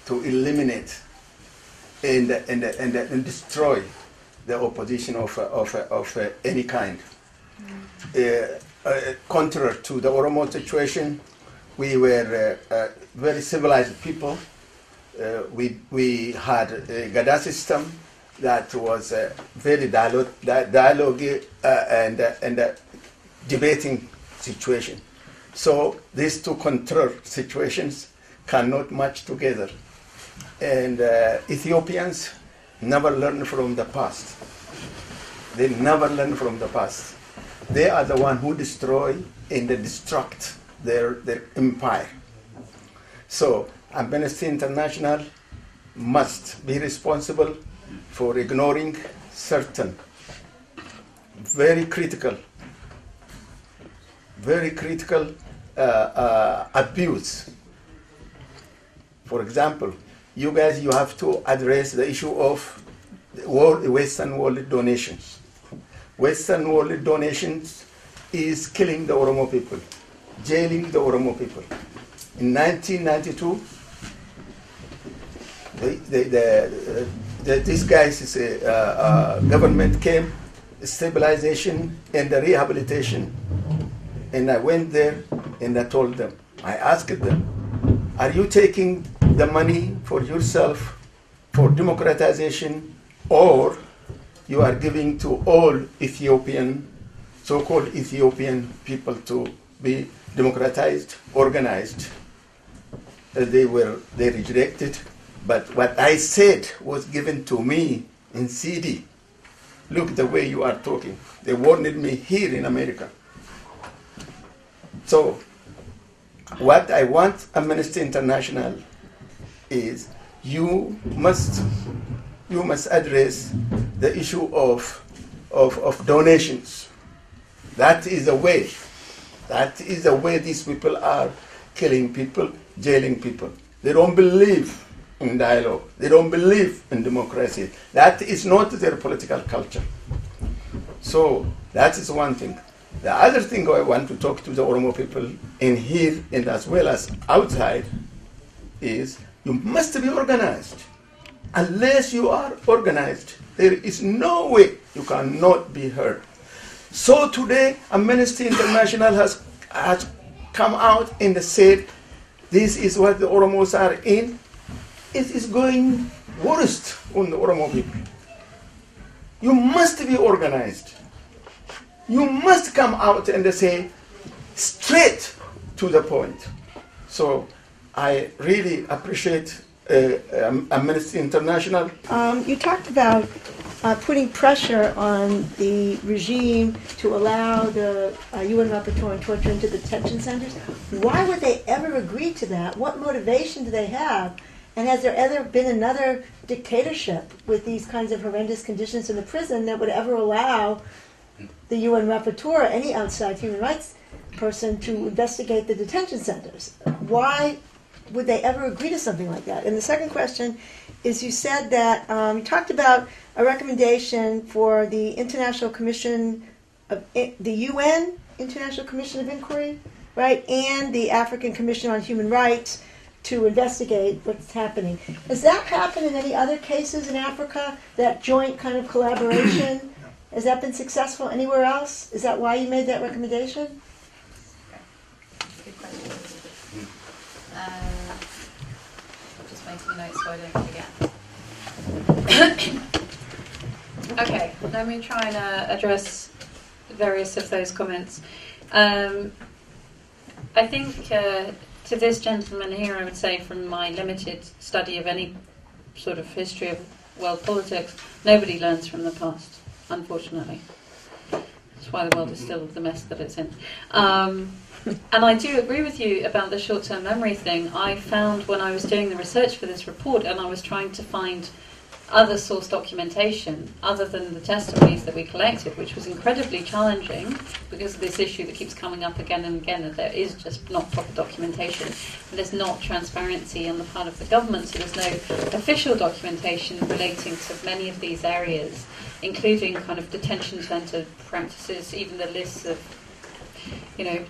to eliminate and destroy the opposition of any kind. Contrary to the Oromo situation, we were very civilized people. We had a Gada system that was very dialogue and debating situation. So these two contrary situations cannot match together. And Ethiopians never learn from the past. They never learn from the past. They are the one who destroy and destruct their empire. So Amnesty International must be responsible for ignoring certain very critical abuse. For example, you guys, you have to address the issue of Western world donations. Western world donations is killing the Oromo people, jailing the Oromo people. In 1992, these guys, government came, stabilization and the rehabilitation. And I went there and I told them, I asked them, are you taking the money for yourself for democratization, or you are giving to all Ethiopian, so-called Ethiopian people to be democratized, organized? They rejected, but what I said was given to me in CD. Look the way you are talking. They warned me here in America. So what I want Amnesty International is you must address the issue of donations. That is the way. That is the way these people are killing people, jailing people. They don't believe in dialogue. They don't believe in democracy. That is not their political culture. So that is one thing. The other thing I want to talk to the Oromo people in here and as well as outside is you must be organized. Unless you are organized, there is no way you cannot be heard. So today, Amnesty International has come out and said, this is what the Oromos are in. It is going worst on the Oromo people. You must be organized. You must come out and say straight to the point. So I really appreciate Amnesty International. You talked about putting pressure on the regime to allow the UN rapporteur on torture into the detention centers. Why would they ever agree to that? What motivation do they have? And has there ever been another dictatorship with these kinds of horrendous conditions in the prison that would ever allow the UN rapporteur or any outside human rights person to investigate the detention centers? Why would they ever agree to something like that? And the second question is, you said that you talked about a recommendation for the International Commission of the UN International Commission of Inquiry, right, and the African Commission on Human Rights to investigate what's happening. Has that happened in any other cases in Africa? That joint kind of collaboration, has that been successful anywhere else? Is that why you made that recommendation? Good question. Just making notes so I don't forget. Okay, let me try and address various of those comments. I think to this gentleman here, I would say, from my limited study of any sort of history of world politics, nobody learns from the past, unfortunately. That's why the world is still the mess that it's in. And I do agree with you about the short-term memory thing. I found when I was doing the research for this report and I was trying to find other source documentation other than the testimonies that we collected, which was incredibly challenging because of this issue that keeps coming up again and again, that there is just not proper documentation. And there's not transparency on the part of the government, so there's no official documentation relating to many of these areas, including kind of detention centre practices, even the lists of,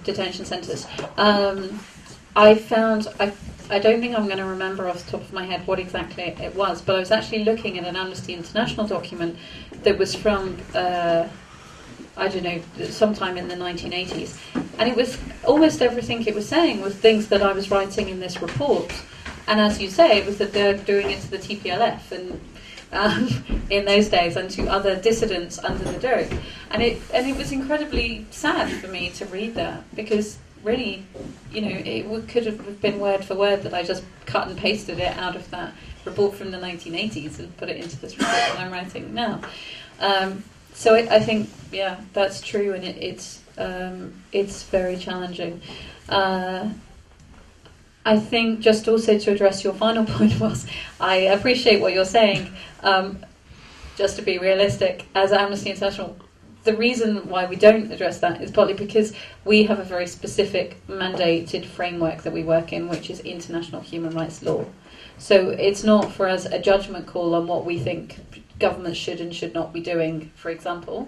detention centres. I found, I don't think I'm going to remember off the top of my head what exactly it was, but I was actually looking at an Amnesty International document that was from, sometime in the 1980s. And it was almost everything it was saying was things that I was writing in this report. And as you say, it was that they're doing it to the TPLF and in those days, and to other dissidents under the Derg. And it was incredibly sad for me to read that, because really, it could have been word for word that I just cut and pasted it out of that report from the 1980s and put it into this report that I'm writing now. So I think, that's true, and it's very challenging. I think just also to address your final point was, I appreciate what you're saying. Just to be realistic, as Amnesty International, the reason why we don't address that is partly because we have a very specific mandated framework that we work in, which is international human rights law. So it's not for us a judgment call on what we think governments should and should not be doing, for example.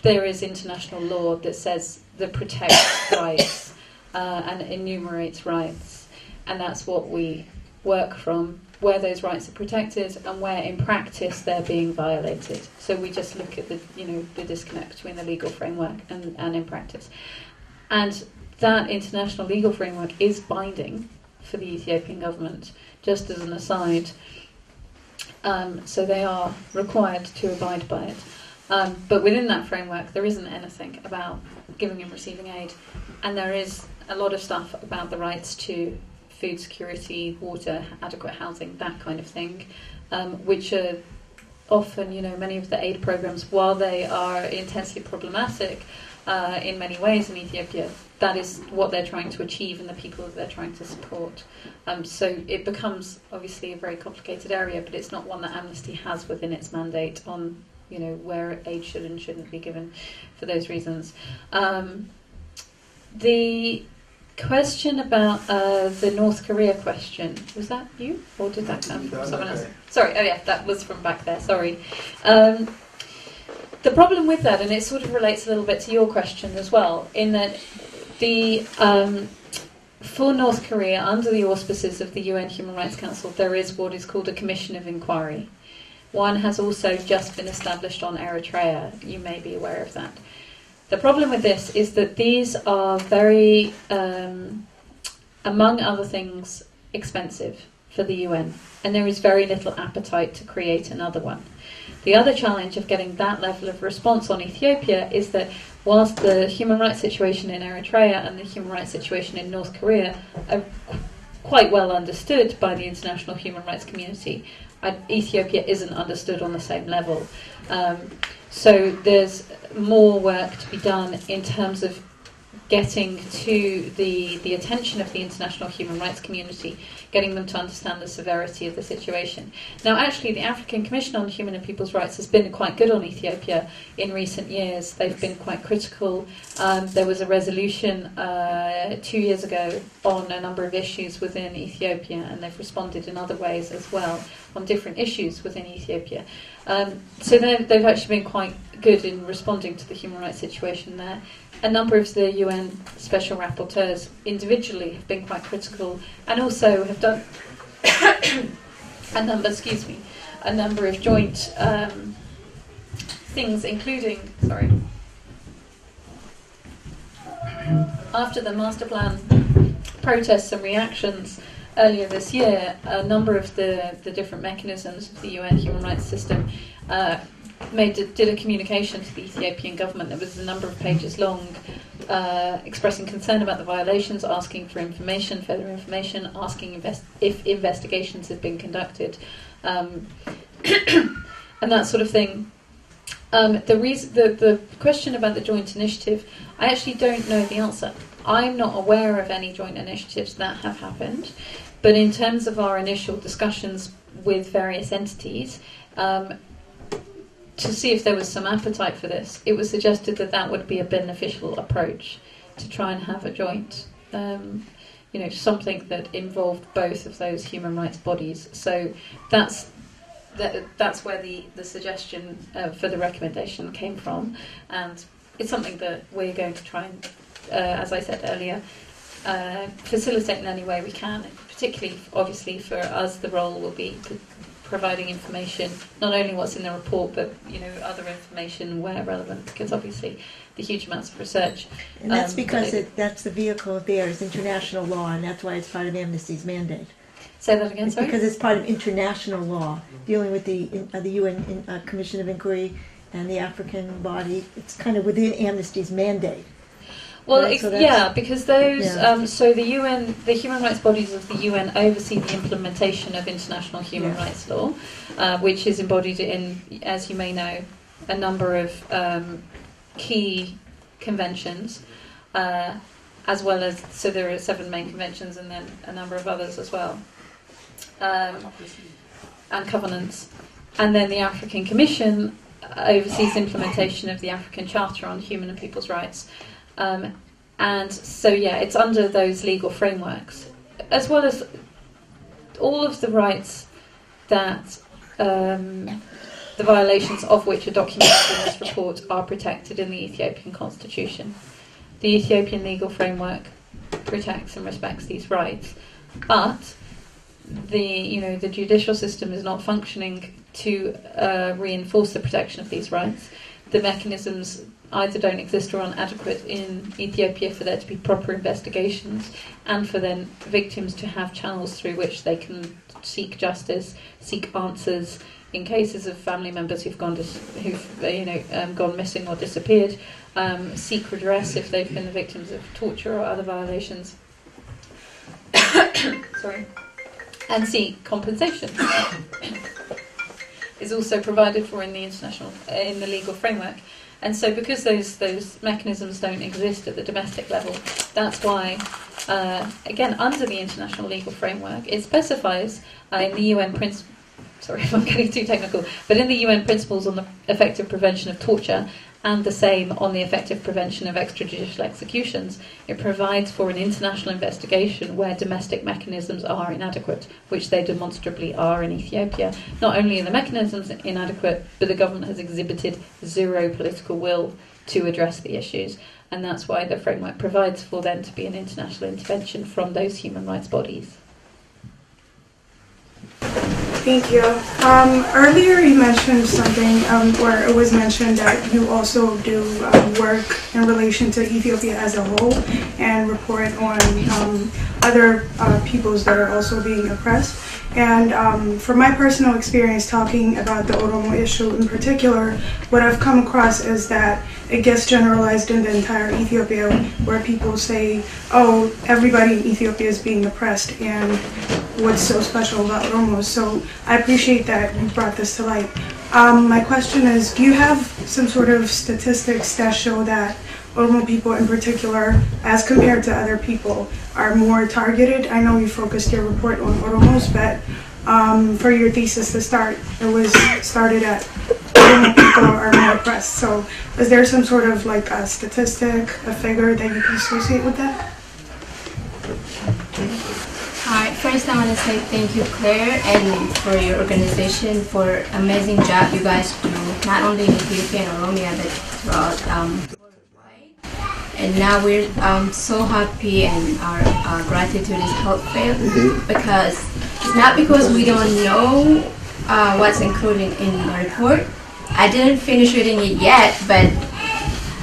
There is international law that says that protects rights and enumerates rights, and that's what we work from, where those rights are protected and where in practice they're being violated. So we just look at the disconnect between the legal framework and in practice. And that international legal framework is binding for the Ethiopian government, just as an aside. So they are required to abide by it. But within that framework, there isn't anything about giving and receiving aid. And there is a lot of stuff about the rights to food security, water, adequate housing, that kind of thing, which are often, many of the aid programs, while they are intensely problematic in many ways in Ethiopia, that is what they're trying to achieve and the people that they're trying to support. So it becomes obviously a very complicated area, but it's not one that Amnesty has within its mandate on, where aid should and shouldn't be given for those reasons. The question about the North Korea question, was that you, or did that come from someone else? Sorry, that was from back there, sorry. The problem with that, and it sort of relates a little bit to your question as well, in that for North Korea, under the auspices of the UN Human Rights Council, there is what is called a commission of inquiry. One has also just been established on Eritrea, you may be aware of that. The problem with this is that these are very, among other things, expensive for the UN, and there is very little appetite to create another one. The other challenge of getting that level of response on Ethiopia is that whilst the human rights situation in Eritrea and the human rights situation in North Korea are quite well understood by the international human rights community, Ethiopia isn't understood on the same level. So there's more work to be done in terms of getting to the attention of the international human rights community, getting them to understand the severity of the situation. Now, actually, the African Commission on Human and People's Rights has been quite good on Ethiopia in recent years. They've been quite critical. There was a resolution 2 years ago on a number of issues within Ethiopia, and they've responded in other ways as well on different issues within Ethiopia. So they've actually been quite good in responding to the human rights situation there. A number of the UN special rapporteurs individually have been quite critical, and also have done a number of joint things, including, after the master plan protests and reactions earlier this year, a number of the different mechanisms of the UN human rights system did a communication to the Ethiopian government that was a number of pages long, expressing concern about the violations, asking for information, further information, asking if investigations had been conducted, and that sort of thing. The question about the joint initiative, I actually don't know the answer. I'm not aware of any joint initiatives that have happened, but in terms of our initial discussions with various entities, to see if there was some appetite for this, it was suggested that that would be a beneficial approach to try and have a joint, something that involved both of those human rights bodies. So that's where the suggestion for the recommendation came from, and it's something that we're going to try and, as I said earlier, facilitate in any way we can. Particularly, obviously, for us, the role will be providing information, not only what's in the report, but other information where relevant, because obviously the huge amounts of research. And that's because that's the vehicle of theirs, international law, and that's why it's part of Amnesty's mandate. Say that again, sorry? Because it's part of international law, dealing with the UN Commission of Inquiry and the African body. It's kind of within Amnesty's mandate. Well, right? Because those, so the UN, the human rights bodies of the UN oversee the implementation of international human rights law, which is embodied in, as you may know, a number of key conventions, as well as, so there are 7 main conventions and then a number of others as well, and covenants. And then the African Commission oversees implementation of the African Charter on Human and People's Rights. And so, it's under those legal frameworks, as well as all of the rights that the violations of which are documented in this report are protected in the Ethiopian constitution. The Ethiopian legal framework protects and respects these rights, but the judicial system is not functioning to reinforce the protection of these rights. The mechanisms either don't exist or are inadequate in Ethiopia for there to be proper investigations, and for then victims to have channels through which they can seek justice, seek answers in cases of family members who've gone missing or disappeared, seek redress if they've been the victims of torture or other violations. Sorry, and seek compensation. Is also provided for in the legal framework. And so because those mechanisms don't exist at the domestic level, that's why, again, under the international legal framework, it specifies in the UN principles, sorry if I'm getting too technical, but in the UN principles on the effective prevention of torture, and the same on the effective prevention of extrajudicial executions, it provides for an international investigation where domestic mechanisms are inadequate, which they demonstrably are in Ethiopia. Not only are the mechanisms inadequate, but the government has exhibited zero political will to address the issues, and that's why the framework provides for then to be an international intervention from those human rights bodies. Thank you. Earlier you mentioned something where it was mentioned that you also do work in relation to Ethiopia as a whole and report on other peoples that are also being oppressed. And from my personal experience talking about the Oromo issue in particular, what I've come across is that it gets generalized in the entire Ethiopia, where people say, oh, everybody in Ethiopia is being oppressed, and what's so special about Oromos. So I appreciate that you brought this to light. My question is, do you have some sort of statistics that show that Oromo people in particular, as compared to other people, are more targeted? I know you focused your report on Oromos, but for your thesis to start, it was started at Oromo people are more oppressed. So is there some sort of like a statistic, a figure that you can associate with that? Hi, first I want to say thank you, Claire, and for your organization for amazing job you guys do, not only in Ethiopia and Oromia, but throughout worldwide. And now we're so happy, and our gratitude is heartfelt, because it's not because we don't know what's included in the report. I didn't finish reading it yet, but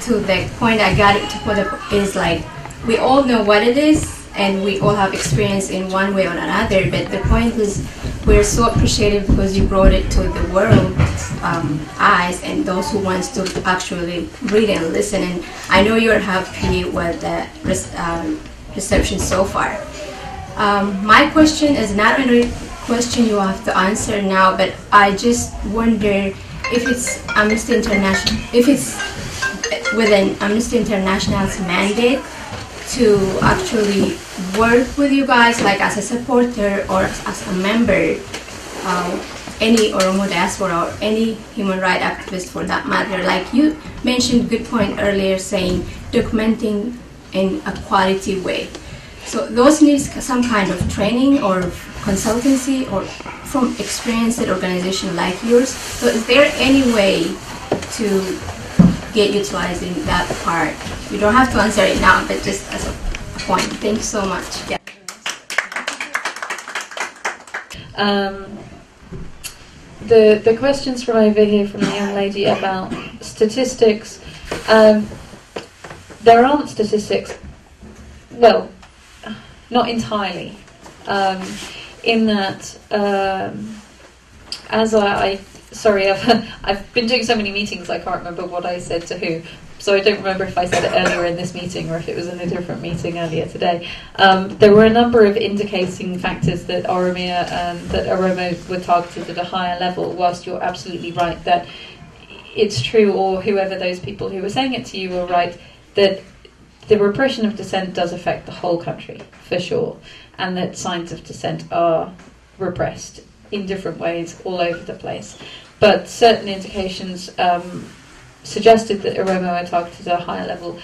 to the point I got it to put up is like, we all know what it is, and we all have experience in one way or another, but the point is we're so appreciative because you brought it to the world's eyes and those who wants to actually read and listen, and I know you're happy with the reception so far. My question is not a question you have to answer now, but I just wonder if it's Amnesty International, if it's within Amnesty International's mandate to actually work with you guys, like as a supporter or as a member, any Oromo diaspora or any human rights activist for that matter. Like you mentioned, good point earlier, saying documenting in a quality way. So those needs some kind of training or consultancy or from experienced organization like yours. So is there any way to get utilizing that part? You don't have to answer it now, but just as a point. Thank you so much. Yeah. The questions from over here from the young lady about statistics. There aren't statistics. Well, not entirely. In that, as sorry, I've been doing so many meetings I can't remember what I said to who, so I don't remember if I said it earlier in this meeting or if it was in a different meeting earlier today. There were a number of indicating factors that Oromia and that Oromos were targeted at a higher level, whilst you're absolutely right that it's true, or whoever those people who were saying it to you were right, that the repression of dissent does affect the whole country, for sure, and that signs of dissent are repressed in different ways all over the place. But certain indications suggested that Oromo are targeted at a higher level.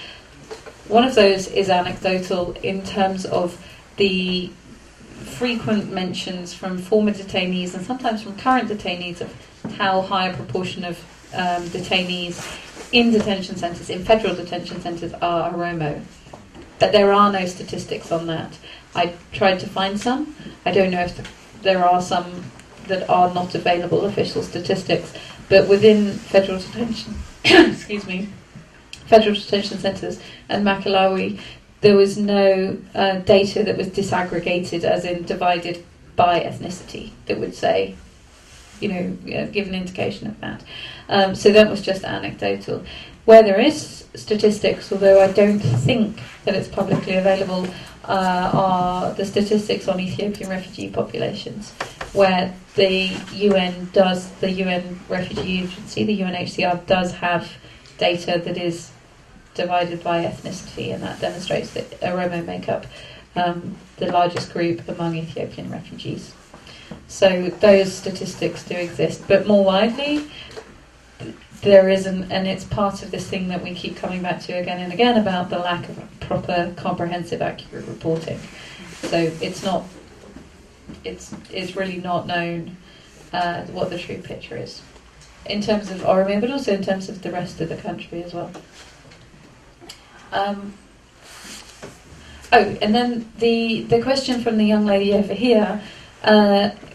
One of those is anecdotal in terms of the frequent mentions from former detainees and sometimes from current detainees of how high a proportion of detainees in detention centres, in federal detention centres, are Oromo. But there are no statistics on that. I tried to find some. I don't know if there are some that are not available official statistics, but within federal detention, excuse me, federal detention centres and Makilawi, there was no data that was disaggregated, as in divided by ethnicity, that would say, give an indication of that. So that was just anecdotal. Where there is statistics, although I don't think that it's publicly available, are the statistics on Ethiopian refugee populations, where the UN Refugee Agency, the UNHCR, does have data that is divided by ethnicity, and that demonstrates that Oromo make up the largest group among Ethiopian refugees. So those statistics do exist, but more widely, there isn't, and it's part of this thing that we keep coming back to again and again about the lack of proper, comprehensive, accurate reporting. So it's really not known what the true picture is in terms of Oromia, but also in terms of the rest of the country as well. And then the question from the young lady over here,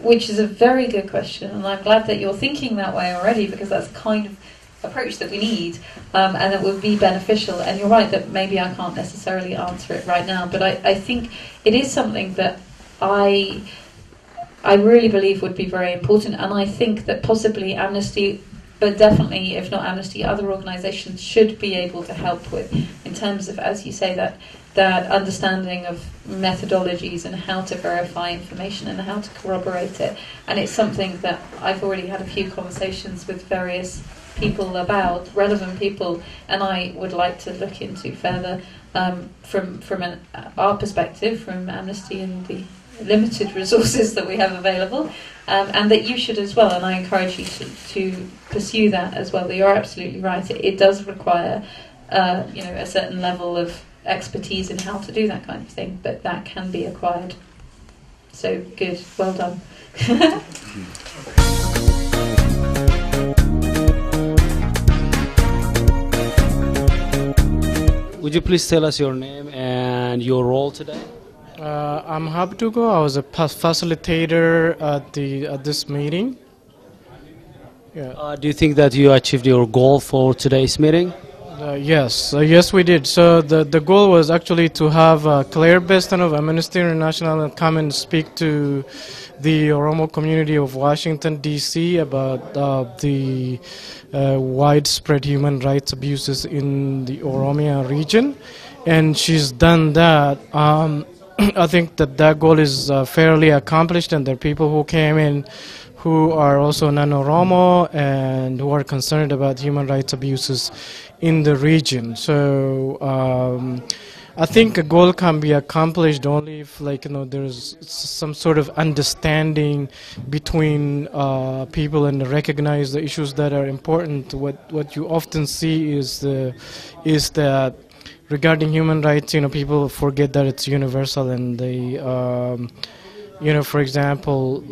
which is a very good question, and I'm glad that you're thinking that way already, because that's the kind of approach that we need, and that would be beneficial. And you're right that maybe I can't necessarily answer it right now, but I think it is something that I really believe would be very important, and I think that possibly Amnesty but definitely, if not Amnesty, other organisations should be able to help with, in terms of, as you say, that understanding of methodologies and how to verify information and how to corroborate it. And it's something that I've already had a few conversations with various people about, relevant people, and I would like to look into further from our perspective, from Amnesty and the limited resources that we have available, and that you should as well, and I encourage you to pursue that as well. But you're absolutely right, it does require a certain level of expertise in how to do that kind of thing, but that can be acquired. So good, well done. Would you please tell us your name and your role today? I'm Habtewold. I was a facilitator at this meeting. Yeah. Do you think that you achieved your goal for today's meeting? Yes, we did. So the goal was actually to have Claire Benson of Amnesty International come and speak to the Oromo community of Washington, D.C. about the widespread human rights abuses in the Oromia region. And she's done that. I think that goal is fairly accomplished, and there are people who came in who are also non-Oromo and who are concerned about human rights abuses in the region. So I think a goal can be accomplished only if, there's some sort of understanding between people and recognize the issues that are important. What you often see is that regarding human rights, people forget that it's universal, and they, for example,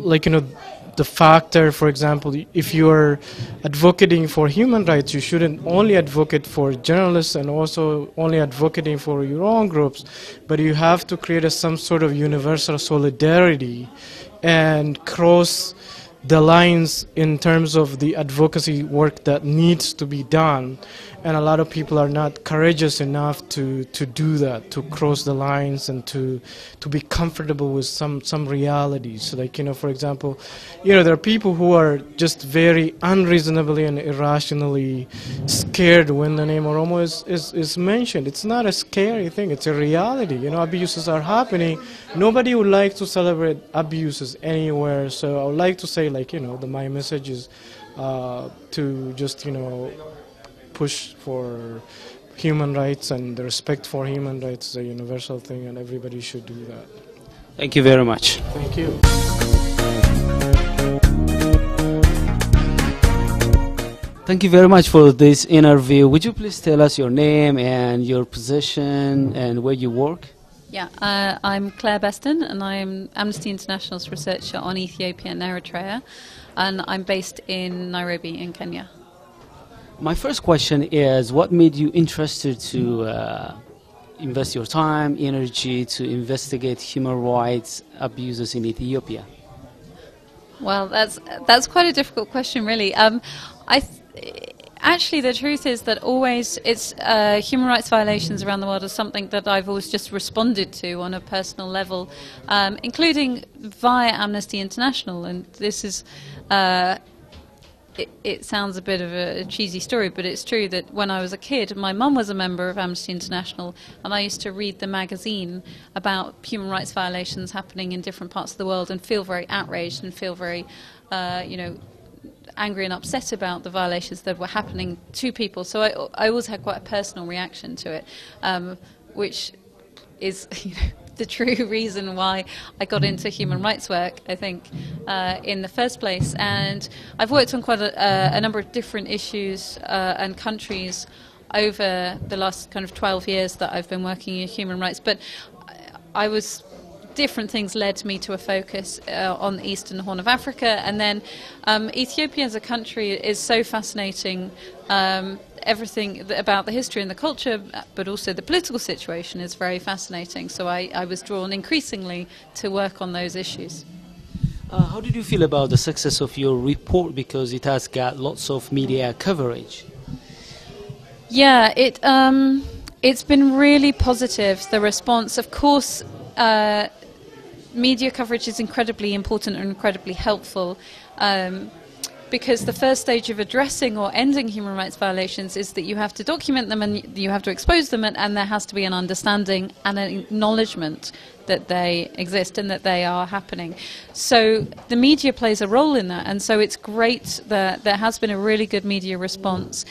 the factor, for example, if you are advocating for human rights, you shouldn't only advocate for journalists and also only advocating for your own groups, but you have to create some sort of universal solidarity and cross the lines in terms of the advocacy work that needs to be done. And a lot of people are not courageous enough to do that, to cross the lines and to be comfortable with some realities. So for example, there are people who are just very unreasonably and irrationally scared when the name Oromo is mentioned. It's not a scary thing, it's a reality. Abuses are happening. Nobody would like to celebrate abuses anywhere. So I would like to say, my message is to just, push for human rights, and the respect for human rights is a universal thing, and everybody should do that. Thank you very much. Thank you. Thank you very much for this interview. Would you please tell us your name and your position and where you work? Yeah, I'm Claire Benson, and I'm Amnesty International's researcher on Ethiopia and Eritrea, and I'm based in Nairobi in Kenya. My first question is, what made you interested to invest your time, energy to investigate human rights abuses in Ethiopia? Well, that's quite a difficult question, really. Actually, the truth is that human rights violations around the world is something that I've always just responded to on a personal level, including via Amnesty International. And this is, it sounds a bit of a cheesy story, but it's true that when I was a kid, my mum was a member of Amnesty International, and I used to read the magazine about human rights violations happening in different parts of the world and feel very outraged and feel very, angry and upset about the violations that were happening to people. So I always had quite a personal reaction to it, which is the true reason why I got into human rights work, I think, in the first place. And I've worked on quite a number of different issues and countries over the last kind of 12 years that I've been working in human rights. But different things led me to a focus on the Eastern Horn of Africa, and then Ethiopia as a country is so fascinating. Everything about the history and the culture, but also the political situation is very fascinating. So I was drawn increasingly to work on those issues. How did you feel about the success of your report, because it has got lots of media coverage? Yeah, it's been really positive, the response. Of course, media coverage is incredibly important and incredibly helpful. because the first stage of addressing or ending human rights violations is that you have to document them and you have to expose them, and there has to be an understanding and an acknowledgement that they exist and that they are happening. So the media plays a role in that, and so it's great that there has been a really good media response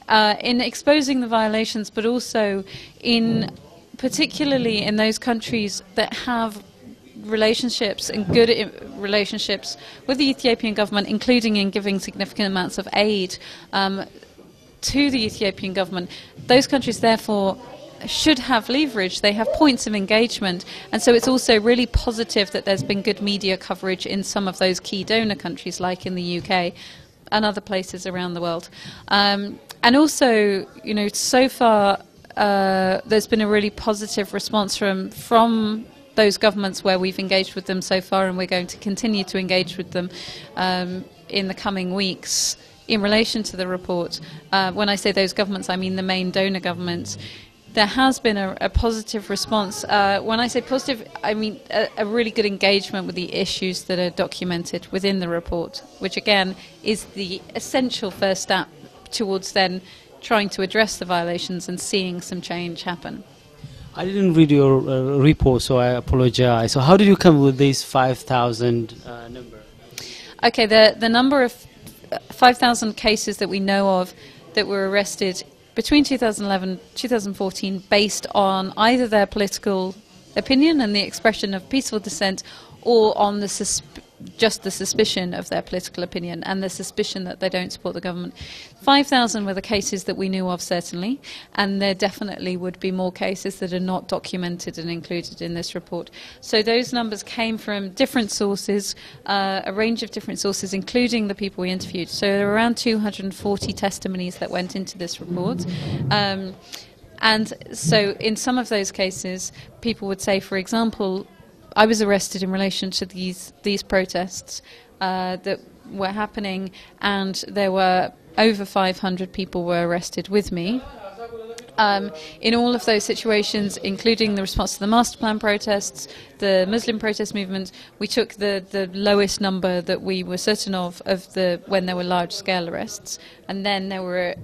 in exposing the violations, but also particularly in those countries that have relationships and good relationships with the Ethiopian government, including in giving significant amounts of aid to the Ethiopian government. Those countries, therefore, should have leverage. They have points of engagement, and so it's also really positive that there's been good media coverage in some of those key donor countries, like in the UK and other places around the world. And also, so far there's been a really positive response from those governments where we've engaged with them so far, and we're going to continue to engage with them in the coming weeks in relation to the report. When I say those governments, I mean the main donor governments. There has been a positive response. When I say positive, I mean a really good engagement with the issues that are documented within the report, which again is the essential first step towards then trying to address the violations and seeing some change happen. I didn't read your report, so I apologize. So how did you come with this 5,000 number? Okay, the number of 5,000 cases that we know of that were arrested between 2011 and 2014 based on either their political opinion and the expression of peaceful dissent, or on just the suspicion of their political opinion and the suspicion that they don't support the government. 5,000 were the cases that we knew of, certainly, and there definitely would be more cases that are not documented and included in this report. So those numbers came from different sources, a range of different sources, including the people we interviewed. So there were around 240 testimonies that went into this report. And so in some of those cases, people would say, for example, I was arrested in relation to these protests that were happening, and there were over 500 people were arrested with me. In all of those situations, including the response to the master plan protests, the Muslim protest movement, we took the lowest number that we were certain of when there were large-scale arrests, and then there were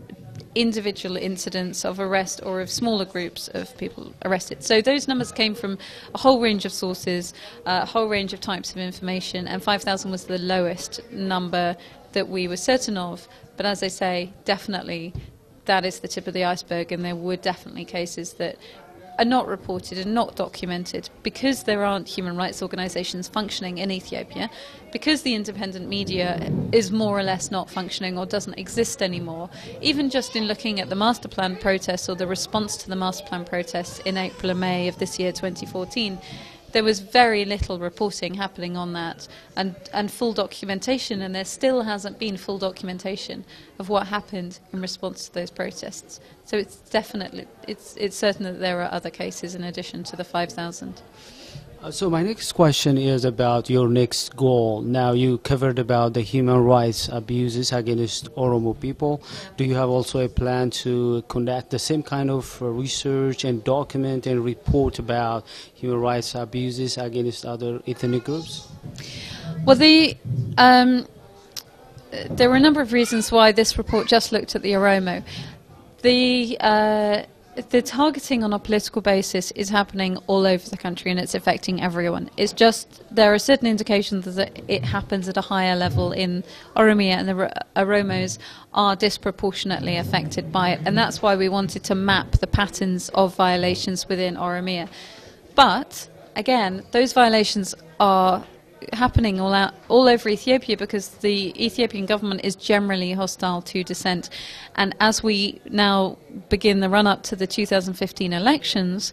individual incidents of arrest or of smaller groups of people arrested. So those numbers came from a whole range of sources, a whole range of types of information, and 5,000 was the lowest number that we were certain of. But as I say, definitely that is the tip of the iceberg, and there were definitely cases that are not reported and not documented because there aren't human rights organisations functioning in Ethiopia, because the independent media is more or less not functioning or doesn't exist anymore. Even just in looking at the master plan protests or the response to the master plan protests in April and May of this year, 2014, there was very little reporting happening on that and full documentation, and there still hasn't been full documentation of what happened in response to those protests. So it's definitely, it's certain that there are other cases in addition to the 5,000. So my next question is about your next goal. Now you covered about the human rights abuses against Oromo people. Do you have also a plan to conduct the same kind of research and document and report about human rights abuses against other ethnic groups? Well, there were a number of reasons why this report just looked at the Oromo. The targeting on a political basis is happening all over the country, and it's affecting everyone. It's just there are certain indications that it happens at a higher level in Oromia, and the Oromos are disproportionately affected by it, and that's why we wanted to map the patterns of violations within Oromia. But again, those violations are happening all over Ethiopia because the Ethiopian government is generally hostile to dissent. And as we now begin the run-up to the 2015 elections,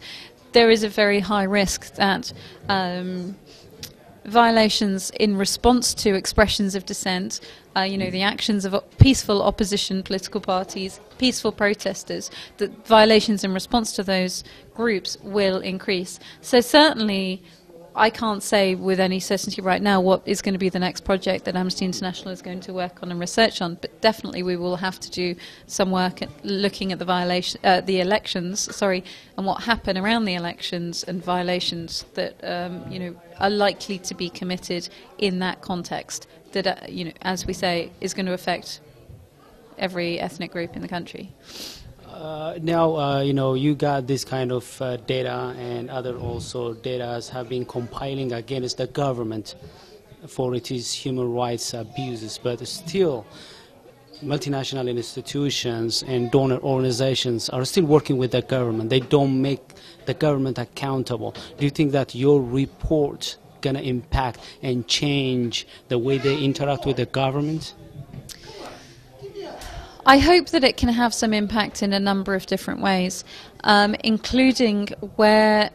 there is a very high risk that violations in response to expressions of dissent, the actions of peaceful opposition political parties, peaceful protesters, that violations in response to those groups will increase. So certainly I can't say with any certainty right now what is going to be the next project that Amnesty International is going to work on and research on, but definitely we will have to do some work at looking at the elections, and what happened around the elections and violations that are likely to be committed in that context. That as we say, is going to affect every ethnic group in the country. Now, you got this kind of data, and other also data have been compiling against the government for its human rights abuses, but still multinational institutions and donor organizations are still working with the government. They don't make the government accountable. Do you think that your report going to impact and change the way they interact with the government? I hope that it can have some impact in a number of different ways, including where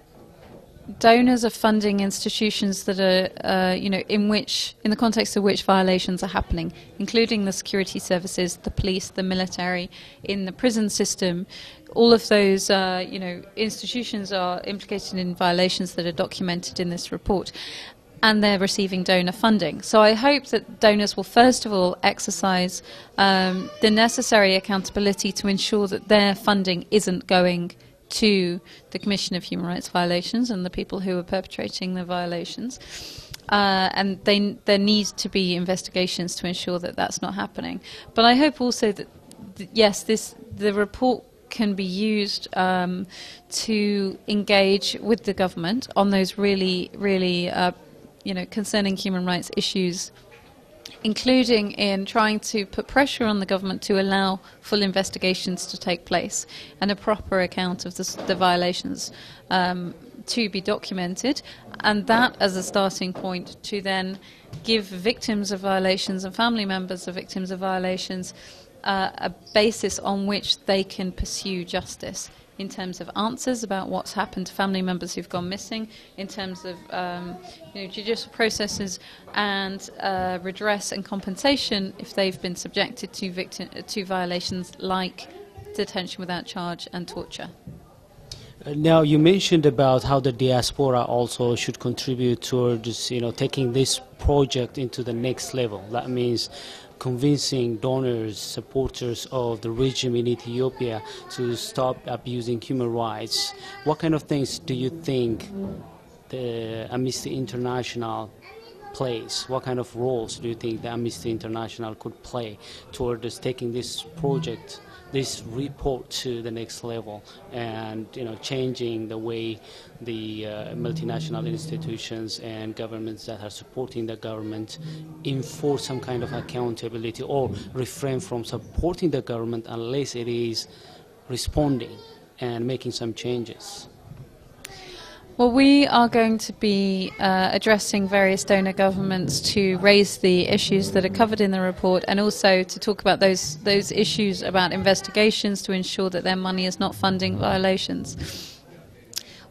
donors are funding institutions that are, in the context of which violations are happening, including the security services, the police, the military, in the prison system. All of those, institutions are implicated in violations that are documented in this report, and they're receiving donor funding. So I hope that donors will first of all exercise the necessary accountability to ensure that their funding isn't going to the commission of human rights violations and the people who are perpetrating the violations. And there needs to be investigations to ensure that that's not happening. But I hope also that, yes, the report can be used to engage with the government on those really concerning human rights issues, including in trying to put pressure on the government to allow full investigations to take place and a proper account of the violations to be documented, and that as a starting point to then give victims of violations and family members of victims of violations a basis on which they can pursue justice in terms of answers about what's happened to family members who've gone missing, in terms of judicial processes and redress and compensation if they've been subjected to violations like detention without charge and torture. Now, you mentioned about how the diaspora also should contribute towards taking this project into the next level. That means convincing donors, supporters of the regime in Ethiopia to stop abusing human rights. What kind of things do you think the Amnesty International plays? What kind of roles do you think the Amnesty International could play towards taking this project, this report to the next level, and changing the way the multinational institutions and governments that are supporting the government enforce some kind of accountability, or refrain from supporting the government unless it is responding and making some changes? Well, we are going to be addressing various donor governments to raise the issues that are covered in the report, and also to talk about those issues about investigations to ensure that their money is not funding violations.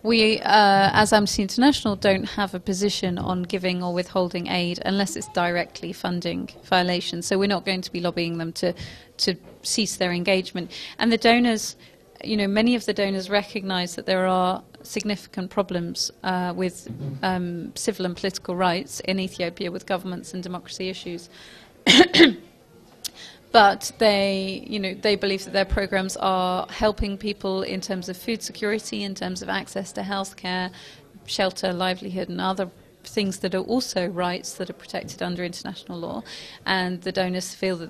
We, as Amnesty International, don't have a position on giving or withholding aid unless it's directly funding violations, so we're not going to be lobbying them to cease their engagement. And the donors, many of the donors recognise that there are significant problems with civil and political rights in Ethiopia with governments and democracy issues. But they believe that their programs are helping people in terms of food security, in terms of access to healthcare, shelter, livelihood, and other things that are also rights that are protected under international law. And the donors feel that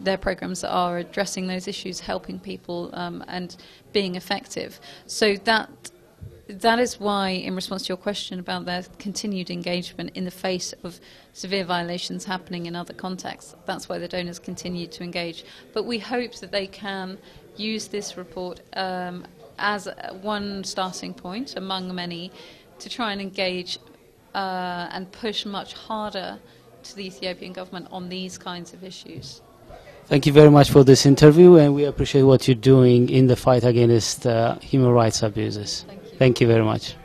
their programs are addressing those issues, helping people, and being effective. So that is why, in response to your question about their continued engagement in the face of severe violations happening in other contexts, that's why the donors continue to engage. But we hope that they can use this report as one starting point among many to try and engage and push much harder to the Ethiopian government on these kinds of issues. Thank you very much for this interview, and we appreciate what you're doing in the fight against human rights abuses. Thank you. Thank you very much.